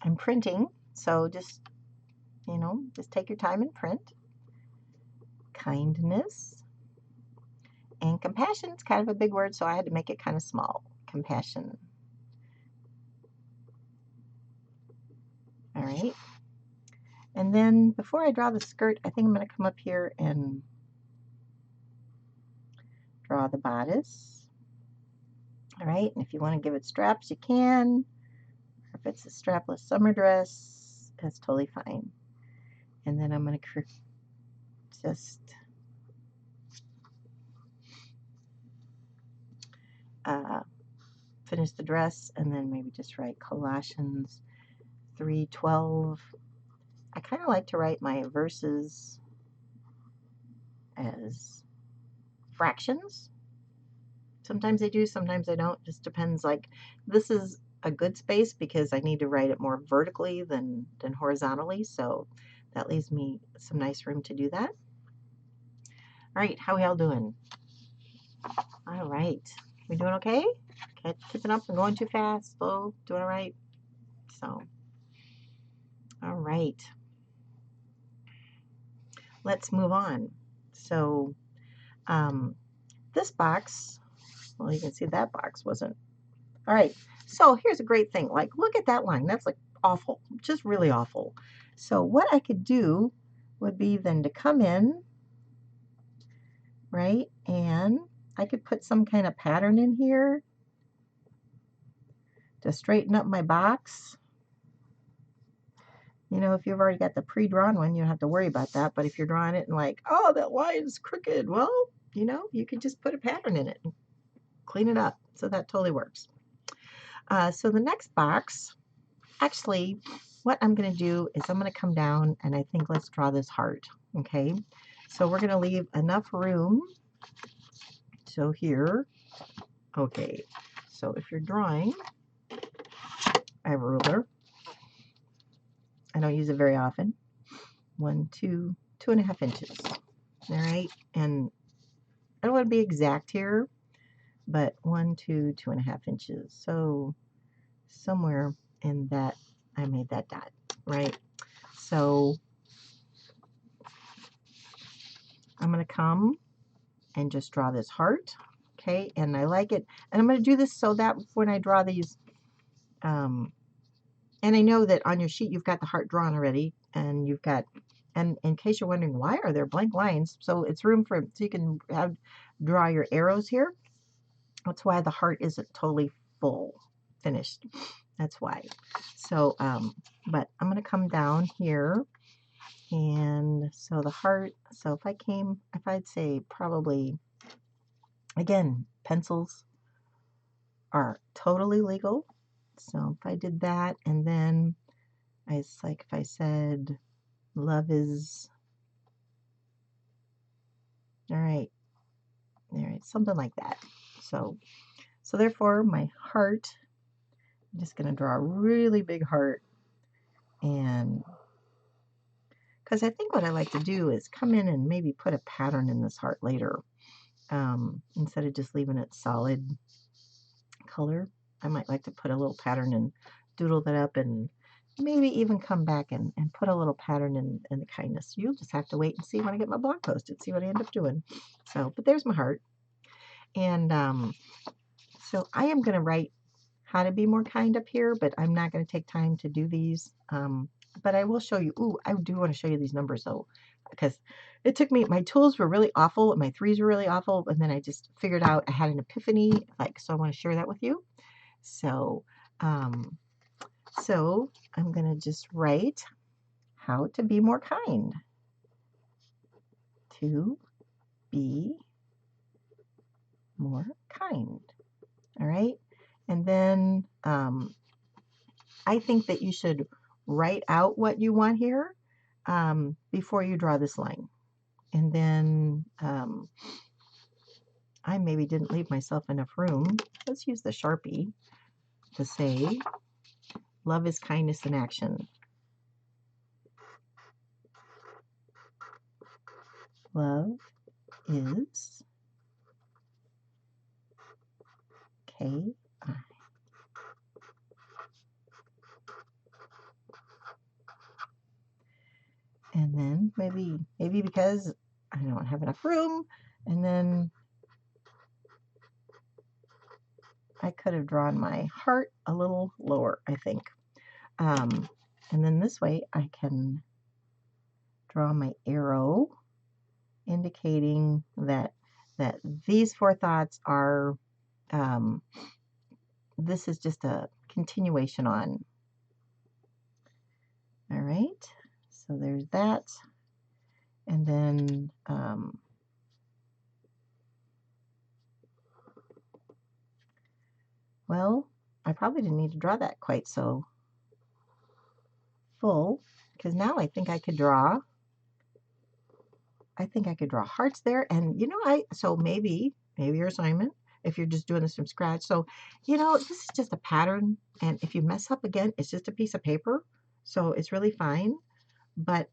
I'm printing, so just take your time and print. Kindness and compassion. It's kind of a big word, so I had to make it kind of small. Compassion. All right. And then before I draw the skirt, I think I'm going to come up here and draw the bodice. All right. And if you want to give it straps, you can. If it's a strapless summer dress, that's totally fine. And then I'm going to just finish the dress and then maybe just write Colossians 3:12. I kind of like to write my verses as fractions. Sometimes I do, sometimes I don't. Just depends. Like this is a good space because I need to write it more vertically than horizontally. So that leaves me some nice room to do that. All right, how are y'all doing? All right, we doing okay? Keeping up and going too fast, slow, doing all right? So, all right. Let's move on. So, this box, well, you can see that box wasn't. All right. So here's a great thing. Like, look at that line. That's like awful, just really awful. So what I could do would be then to come in, right? And I could put some kind of pattern in here to straighten up my box. You know, if you've already got the pre-drawn one, you don't have to worry about that. But if you're drawing it and like, oh, that line's crooked, well, you know, you could just put a pattern in it and clean it up. So that totally works. So the next box, actually, what I'm going to do is I'm going to come down and I think let's draw this heart. Okay. So we're going to leave enough room. So here, okay. So if you're drawing, I have a ruler. I don't use it very often. 2.5 inches. All right. And I don't want to be exact here, but 2.5 inches. So somewhere in that, I made that dot, right? So I'm going to come and just draw this heart. Okay. And I like it. And I'm going to do this so that when I draw these And I know that on your sheet you've got the heart drawn already, and you've got, and in case you're wondering why are there blank lines, so it's room for, so you can draw your arrows here. That's why the heart isn't totally full, finished. That's why. So, but I'm going to come down here, and so the heart, so if I'd say probably, again, pencils are totally legal. So if I did that, and then it's like if I said love is, all right, something like that. So therefore my heart, I'm just going to draw a really big heart, and because I think what I like to do is come in and maybe put a pattern in this heart later, instead of just leaving it solid color. I might like to put a little pattern and doodle that up, and maybe even come back and put a little pattern in the kindness. You'll just have to wait and see when I get my blog posted, see what I end up doing. So, but there's my heart. And so I am going to write how to be more kind up here, but I'm not going to take time to do these. But I will show you. Ooh, I do want to show you these numbers though, because it took me, my tools were really awful and my threes were really awful. And then I just figured out I had an epiphany, so I want to share that with you. So, so I'm going to just write how to be more kind. To be more kind. All right. And then I think that you should write out what you want here before you draw this line. And then I maybe didn't leave myself enough room. Let's use the Sharpie to say, love is kindness in action. Love is K-I. And then maybe because I don't have enough room, and then I could have drawn my heart a little lower, I think. And then this way I can draw my arrow indicating that these four thoughts are, this is just a continuation on. All right, so there's that. And then well, I probably didn't need to draw that quite so full, because now I think I could draw hearts there. And you know, so maybe your assignment, if you're just doing this from scratch, so you know, this is just a pattern, and if you mess up again, it's just a piece of paper, so it's really fine. But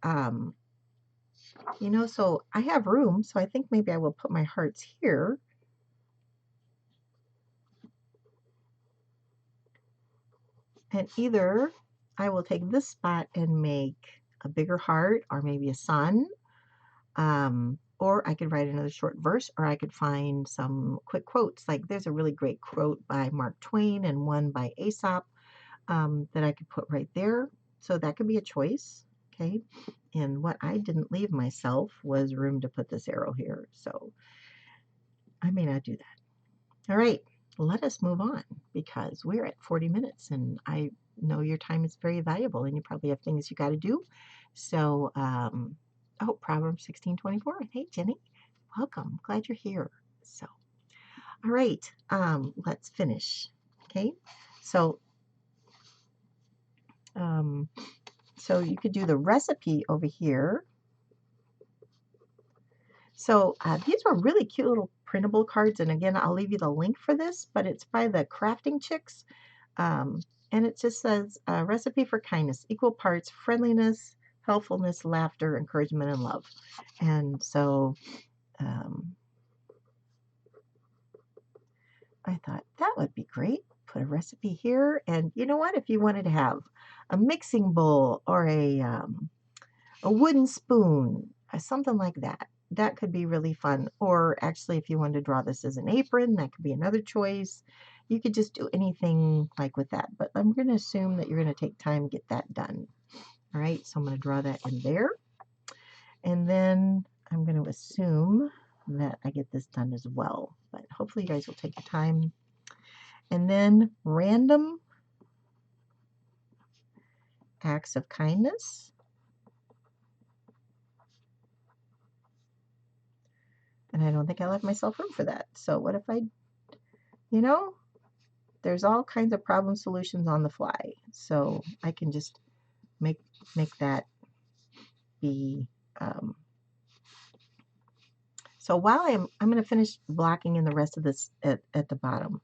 you know, so I have room, so I think maybe I will put my hearts here. And either I will take this spot and make a bigger heart, or maybe a sun, or I could write another short verse, or I could find some quick quotes. Like there's a really great quote by Mark Twain and one by Aesop that I could put right there. So that could be a choice. Okay. And what I didn't leave myself was room to put this arrow here. So I may not do that. All right. Let us move on, because we're at 40 minutes and I know your time is very valuable and you probably have things you got to do. So, oh, Proverbs 16:24. Hey, Jenny, welcome. Glad you're here. So, all right, let's finish. Okay, so, so you could do the recipe over here. So these were really cute little printable cards, and again, I'll leave you the link for this, but it's by the Crafting Chicks, and it just says recipe for kindness, equal parts friendliness, helpfulness, laughter, encouragement, and love. And so I thought that would be great. Put a recipe here, and you know what? If you wanted to have a mixing bowl or a wooden spoon, something like that, that could be really fun. Or actually, if you wanted to draw this as an apron, that could be another choice. you could just do anything like with that, but I'm going to assume that you're going to take time to get that done. All right, so I'm going to draw that in there, and then I'm going to assume that I get this done as well, but hopefully you guys will take your time. And then random acts of kindness. And I don't think I left myself room for that. So what if I, you know, there's all kinds of problem solutions on the fly. So I can just make that be. So while I'm going to finish blocking in the rest of this at the bottom.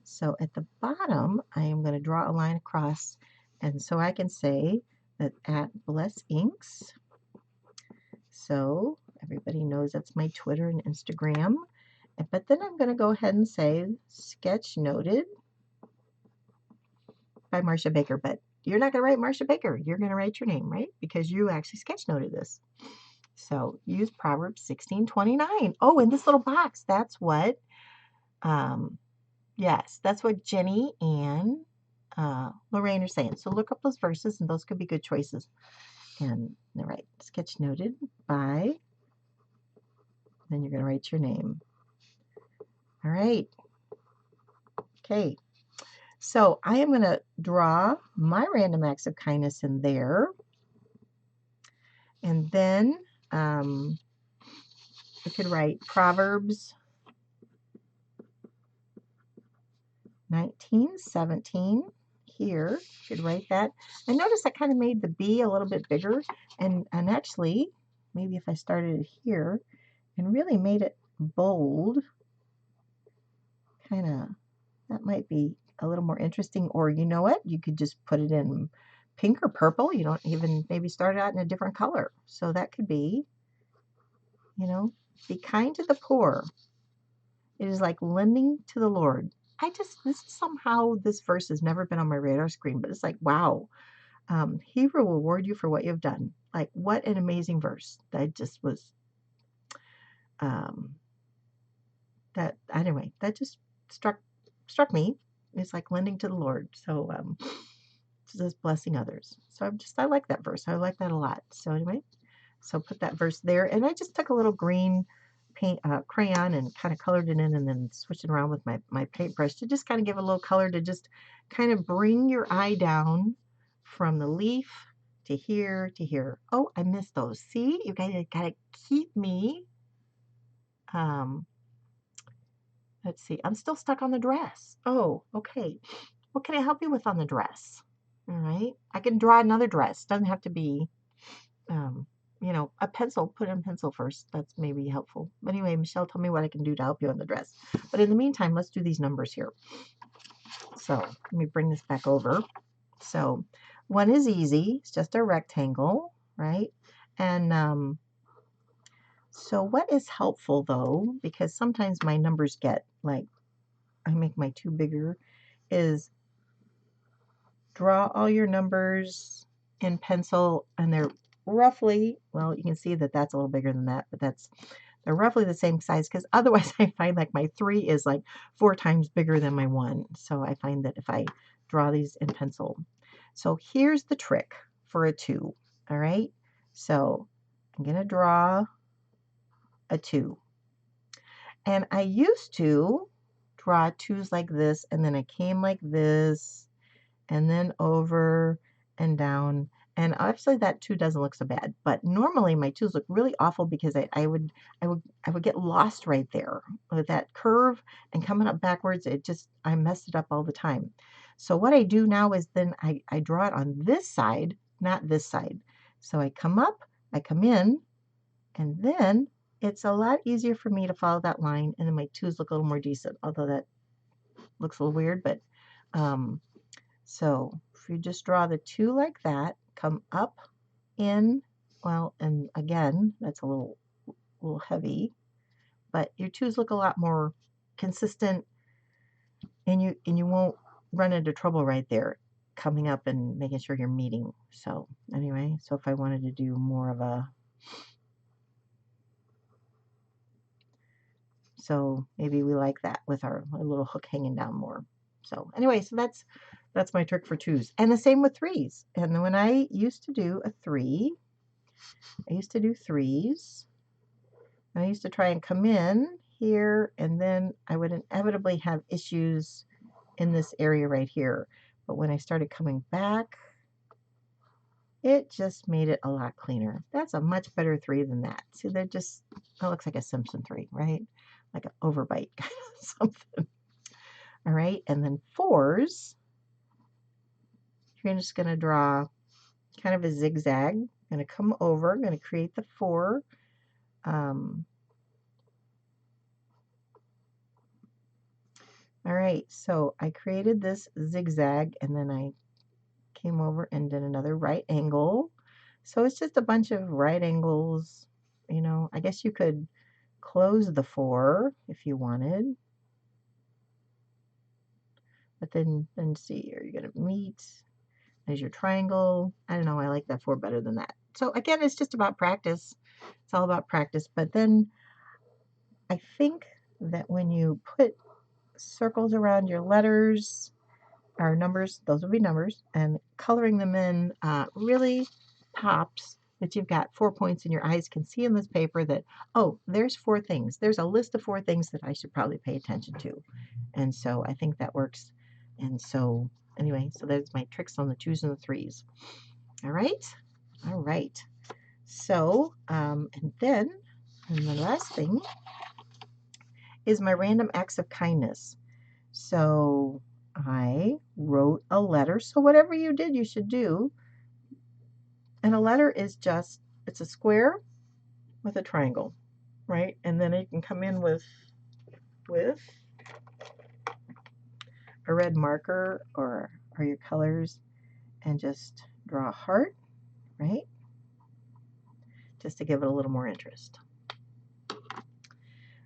So at the bottom, I am going to draw a line across. And so I can say that at Bless Inks. So everybody knows that's my Twitter and Instagram. But then I'm going to go ahead and say Sketchnoted by Marcia Baker. But you're not going to write Marcia Baker. You're going to write your name, right? Because you actually sketchnoted this. So use Proverbs 16:29. Oh, in this little box, that's what, yes, that's what Jenny and Lorraine are saying. So look up those verses, and those could be good choices. And all right, sketchnoted by, then you're going to write your name. All right. Okay. So I am going to draw my random acts of kindness in there. And then we could write Proverbs 19:17 here. You could write that. I noticed I kind of made the B a little bit bigger. And actually, maybe if I started it here and really made it bold, kind of, that might be a little more interesting. Or you know what? You could just put it in pink or purple. You don't even maybe start out in a different color. So that could be, you know, be kind to the poor. It is like lending to the Lord. This verse has never been on my radar screen, but it's like, wow, he will reward you for what you've done. Like, what an amazing verse. That just was, that just struck me. It's like lending to the Lord. So, just blessing others. So I like that verse. I like that a lot. So anyway, so put that verse there. And I just took a little green paint crayon and kind of colored it in, and then switched it around with my paintbrush to just kind of give a little color, to just kind of bring your eye down from the leaf to here to here. Oh, I missed those. See, you guys gotta keep me. Let's see. I'm still stuck on the dress. Oh, okay. What can I help you with on the dress? All right. I can draw another dress. Doesn't have to be, a pencil. Put in pencil first. That's maybe helpful. Anyway, Michelle, tell me what I can do to help you on the dress. But in the meantime, let's do these numbers here. So let me bring this back over. So one is easy. It's just a rectangle, right? And so what is helpful, though, because sometimes my numbers get, like, I make my 2 bigger, is draw all your numbers in pencil, and they're roughly, well, you can see that that's a little bigger than that, but they're roughly the same size, because otherwise I find like my 3 is like 4 times bigger than my 1. So I find that if I draw these in pencil. So here's the trick for a 2. All right. So I'm going to draw a 2. And I used to draw 2s like this, and then I came like this, and then over and down. And obviously that 2 doesn't look so bad, but normally my 2s look really awful, because I would get lost right there with that curve and coming up backwards. I messed it up all the time. So what I do now is then I draw it on this side, not this side. So I come up, I come in, and then it's a lot easier for me to follow that line, and then my 2s look a little more decent, although that looks a little weird, but so if you just draw the 2 like that, come up, in, well, and again, that's a little heavy, but your 2s look a lot more consistent, and you won't run into trouble right there coming up and making sure you're meeting. So anyway, so if I wanted to do more of a, so maybe we like that with our little hook hanging down more. So anyway, so that's my trick for 2s. And the same with 3s. And then when I used to do a 3, I used to do 3s. And I used to try and come in here, and then I would inevitably have issues in this area right here. But when I started coming back, it just made it a lot cleaner. That's a much better 3 than that. See, that looks like a Simpson 3, right? Like an overbite kind of something. All right, and then 4s, you're just going to draw kind of a zigzag. I'm going to come over, I'm going to create the 4. All right, so I created this zigzag, and then I came over and did another right angle. So it's just a bunch of right angles. You know, I guess you could close the 4 if you wanted. But then see, are you going to meet? There's your triangle. I don't know, I like that 4 better than that. So again, it's just about practice. It's all about practice. But then I think that when you put circles around your letters or numbers, those would be numbers, and coloring them in really pops that you've got 4 points, and your eyes can see in this paper that, oh, there's 4 things. There's a list of 4 things that I should probably pay attention to. And so I think that works. And so anyway, so there's my tricks on the 2s and the 3s. All right. All right. So, and the last thing is my random acts of kindness. So I wrote a letter. So whatever you did, you should do. And a letter is just, it's a square with a triangle, right? And then you can come in with a red marker or your colors and just draw a heart, right? Just to give it a little more interest.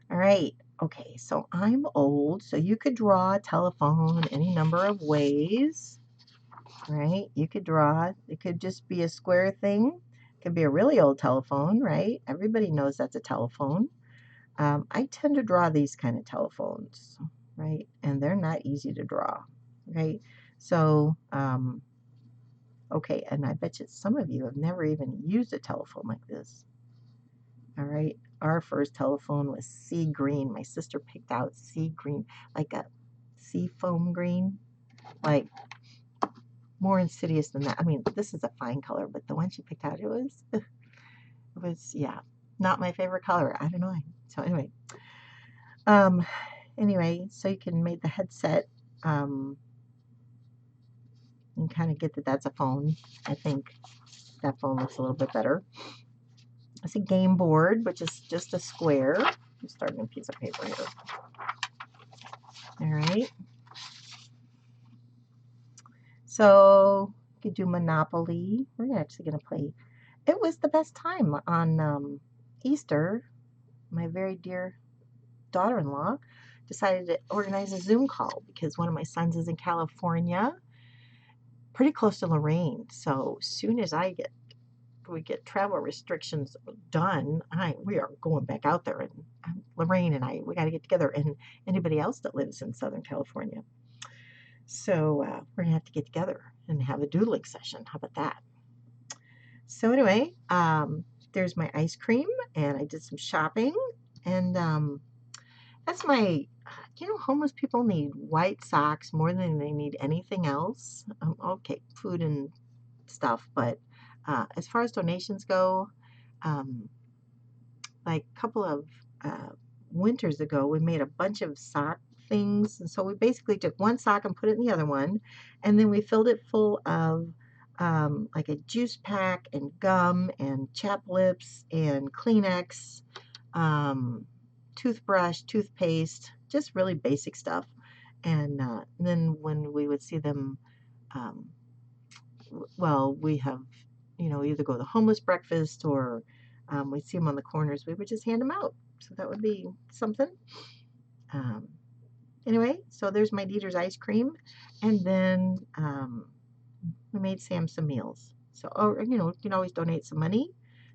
All right. Okay, so I'm old, so you could draw a telephone any number of ways, right? You could draw, it could just be a square thing. It could be a really old telephone, right? Everybody knows that's a telephone. I tend to draw these kind of telephones, right? And they're not easy to draw, right? So, okay, and I bet you some of you have never even used a telephone like this. All right, our first telephone was sea green. My sister picked out sea green, like a sea foam green, like more insidious than that. I mean, this is a fine color, but the one she picked out, it was, yeah, not my favorite color. I don't know. So anyway, so you can make the headset, and kind of get that that's a phone. I think that phone looks a little bit better. It's a game board, which is just a square. I'm starting a piece of paper here. All right. So you could do Monopoly. We're actually going to play. It was the best time on Easter. My very dear daughter-in-law decided to organize a Zoom call because one of my sons is in California, pretty close to Lorraine. So soon as we get travel restrictions done, we are going back out there, and Lorraine and we got to get together, and anybody else that lives in Southern California. So we're gonna have to get together and have a doodling session. How about that? So anyway, there's my ice cream, and I did some shopping, and that's my. Homeless people need white socks more than they need anything else. Okay, food and stuff, but as far as donations go, like a couple of winters ago, we made a bunch of sock things. And so we basically took one sock and put it in the other one, and then we filled it full of like a juice pack and gum and chap lips and Kleenex, toothbrush, toothpaste, just really basic stuff. And then when we would see them, well, we have, either go to homeless breakfast or we'd see them on the corners, we would just hand them out. So that would be something. Anyway, so there's my Dieter's ice cream. And then we made Sam some meals. So, you can always donate some money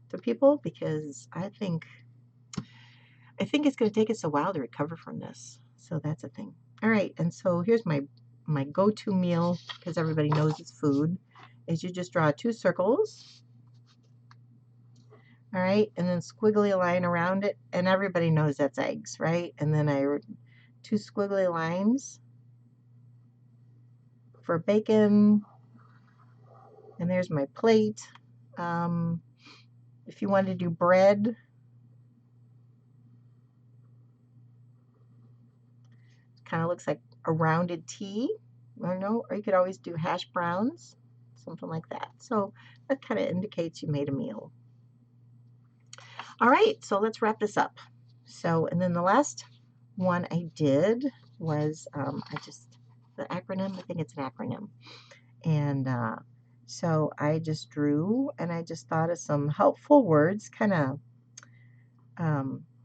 to people because I think it's going to take us a while to recover from this. So that's a thing. All right, and so here's my my go-to meal, because everybody knows it's food, is you just draw 2 circles, all right, and then squiggly line around it, and everybody knows that's eggs, right? And then I 2 squiggly lines for bacon, and there's my plate. If you want to do bread, kind of looks like a rounded T, or no, or you could always do hash browns, something like that. So that kind of indicates you made a meal. All right, so let's wrap this up. So, and then the last one I did was the acronym, I think it's an acronym. And so I just drew and I just thought of some helpful words, kind of,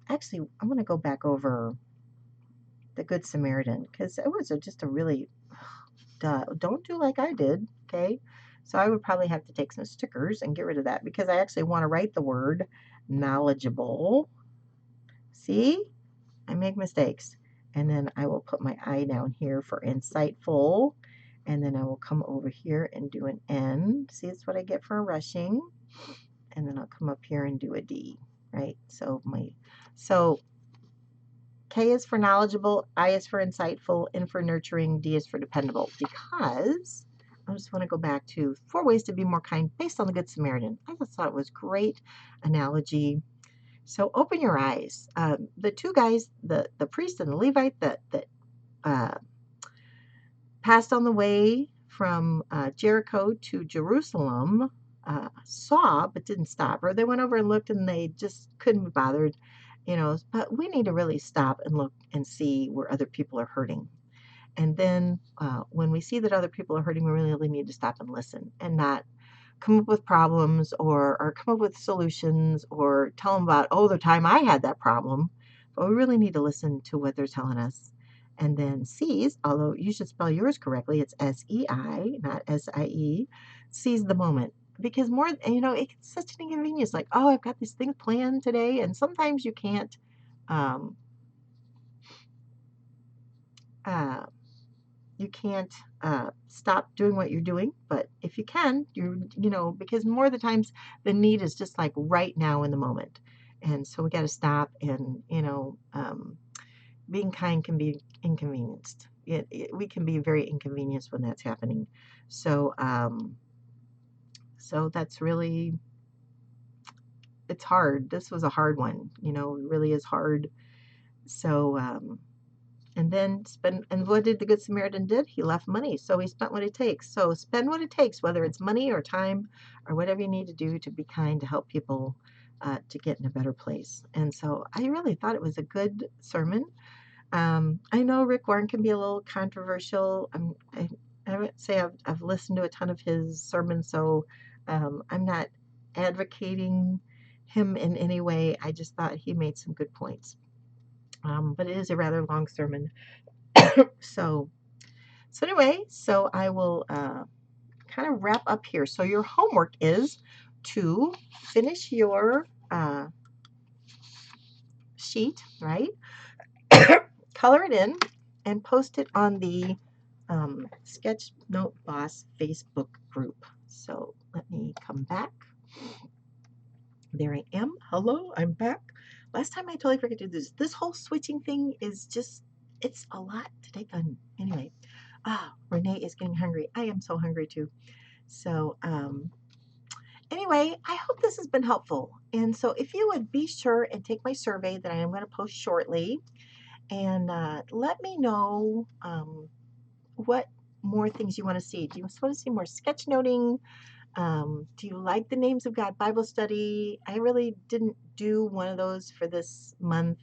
actually, I'm going to go back over the Good Samaritan because it was just a really, don't do like I did, okay? So I would probably have to take some stickers and get rid of that because I actually want to write the word knowledgeable. See? I make mistakes. And then I will put my I down here for insightful. And then I will come over here and do an N. See, that's what I get for rushing. And then I'll come up here and do a D, right? So K is for knowledgeable, I is for insightful, N for nurturing, D is for dependable. Because I just want to go back to 4 ways to be more kind based on the Good Samaritan. I just thought it was great analogy. So open your eyes. The 2 guys, the priest and the Levite that uh, passed on the way from Jericho to Jerusalem, saw but didn't stop. Or they went over and looked and they just couldn't be bothered. But we need to really stop and look and see where other people are hurting. And then when we see that other people are hurting, we really need to stop and listen and not come up with problems or come up with solutions or tell them about, oh, the time I had that problem. But we really need to listen to what they're telling us. And then seize, although you should spell yours correctly, it's S-E-I, not S-I-E, seize the moment. Because it's such an inconvenience. Like, oh, I've got this thing planned today. And sometimes you can't um, uh, stop doing what you're doing, but if you can, because more of the times the need is just like right now in the moment. And so we got to stop and, being kind can be inconvenienced. We can be very inconvenienced when that's happening. So, so that's really, it's hard. This was a hard one, it really is hard. So, and then and what did the Good Samaritan did? He left money. So he spent what it takes. So spend what it takes, whether it's money or time or whatever you need to do to be kind, to help people to get in a better place. And so I really thought it was a good sermon. I know Rick Warren can be a little controversial. I would say I've listened to a ton of his sermons, so I'm not advocating him in any way. I just thought he made some good points. But it is a rather long sermon. So anyway, so I will kind of wrap up here. So your homework is to finish your sheet, right? Color it in and post it on the Sketchnote Boss Facebook group. So let me come back. There I am. Hello, I'm back. Last time I totally forgot to do this. This whole switching thing is just, it's a lot to take on. Anyway, Renee is getting hungry. I am so hungry too. So, anyway, I hope this has been helpful. And so if you would be sure and take my survey that I am going to post shortly and let me know what more things you want to see. Do you want to see more sketchnoting? Do you like the Names of God Bible study? I really didn't do one of those for this month,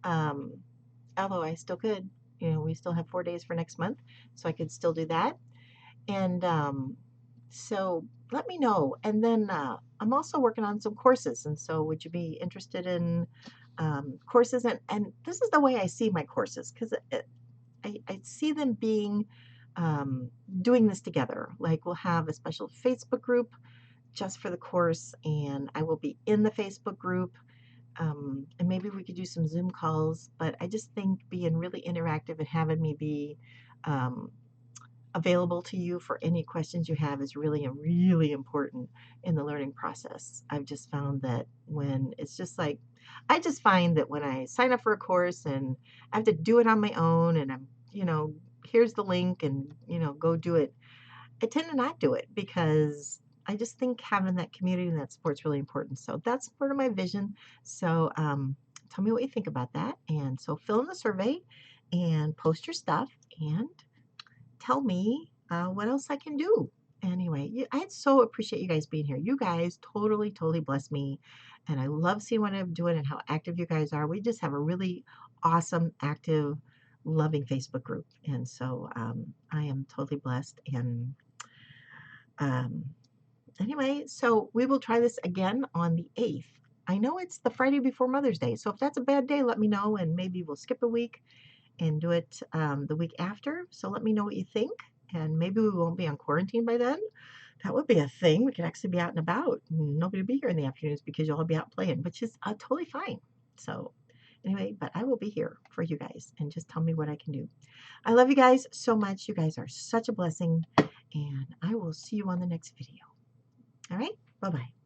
although I still could. We still have 4 days for next month, so I could still do that. And so let me know. And then I'm also working on some courses. And so would you be interested in courses? And this is the way I see my courses, because I see them being doing this together. Like we'll have a special Facebook group just for the course, and I will be in the Facebook group. And maybe we could do some Zoom calls, but I just think being really interactive and having me be available to you for any questions you have is really, really important in the learning process. I've just found that when it's just like, I just find that when I sign up for a course and I have to do it on my own and I'm, here's the link and, go do it, I tend to not do it because I just think having that community and that support's really important. So that's part of my vision. So tell me what you think about that. And so fill in the survey and post your stuff and tell me what else I can do. Anyway, I so appreciate you guys being here. You guys totally, totally bless me. And I love seeing what I'm doing and how active you guys are. We just have a really awesome, active, loving Facebook group. And so I am totally blessed. And um, anyway, so we will try this again on the 8th. I know it's the Friday before Mother's Day. So if that's a bad day, let me know. And maybe we'll skip a week and do it the week after. So let me know what you think. And maybe we won't be on quarantine by then. That would be a thing. We could actually be out and about. Nobody will be here in the afternoons because you'll all be out playing, which is totally fine. So anyway, but I will be here for you guys and just tell me what I can do. I love you guys so much. You guys are such a blessing. And I will see you on the next video. All right. Bye-bye.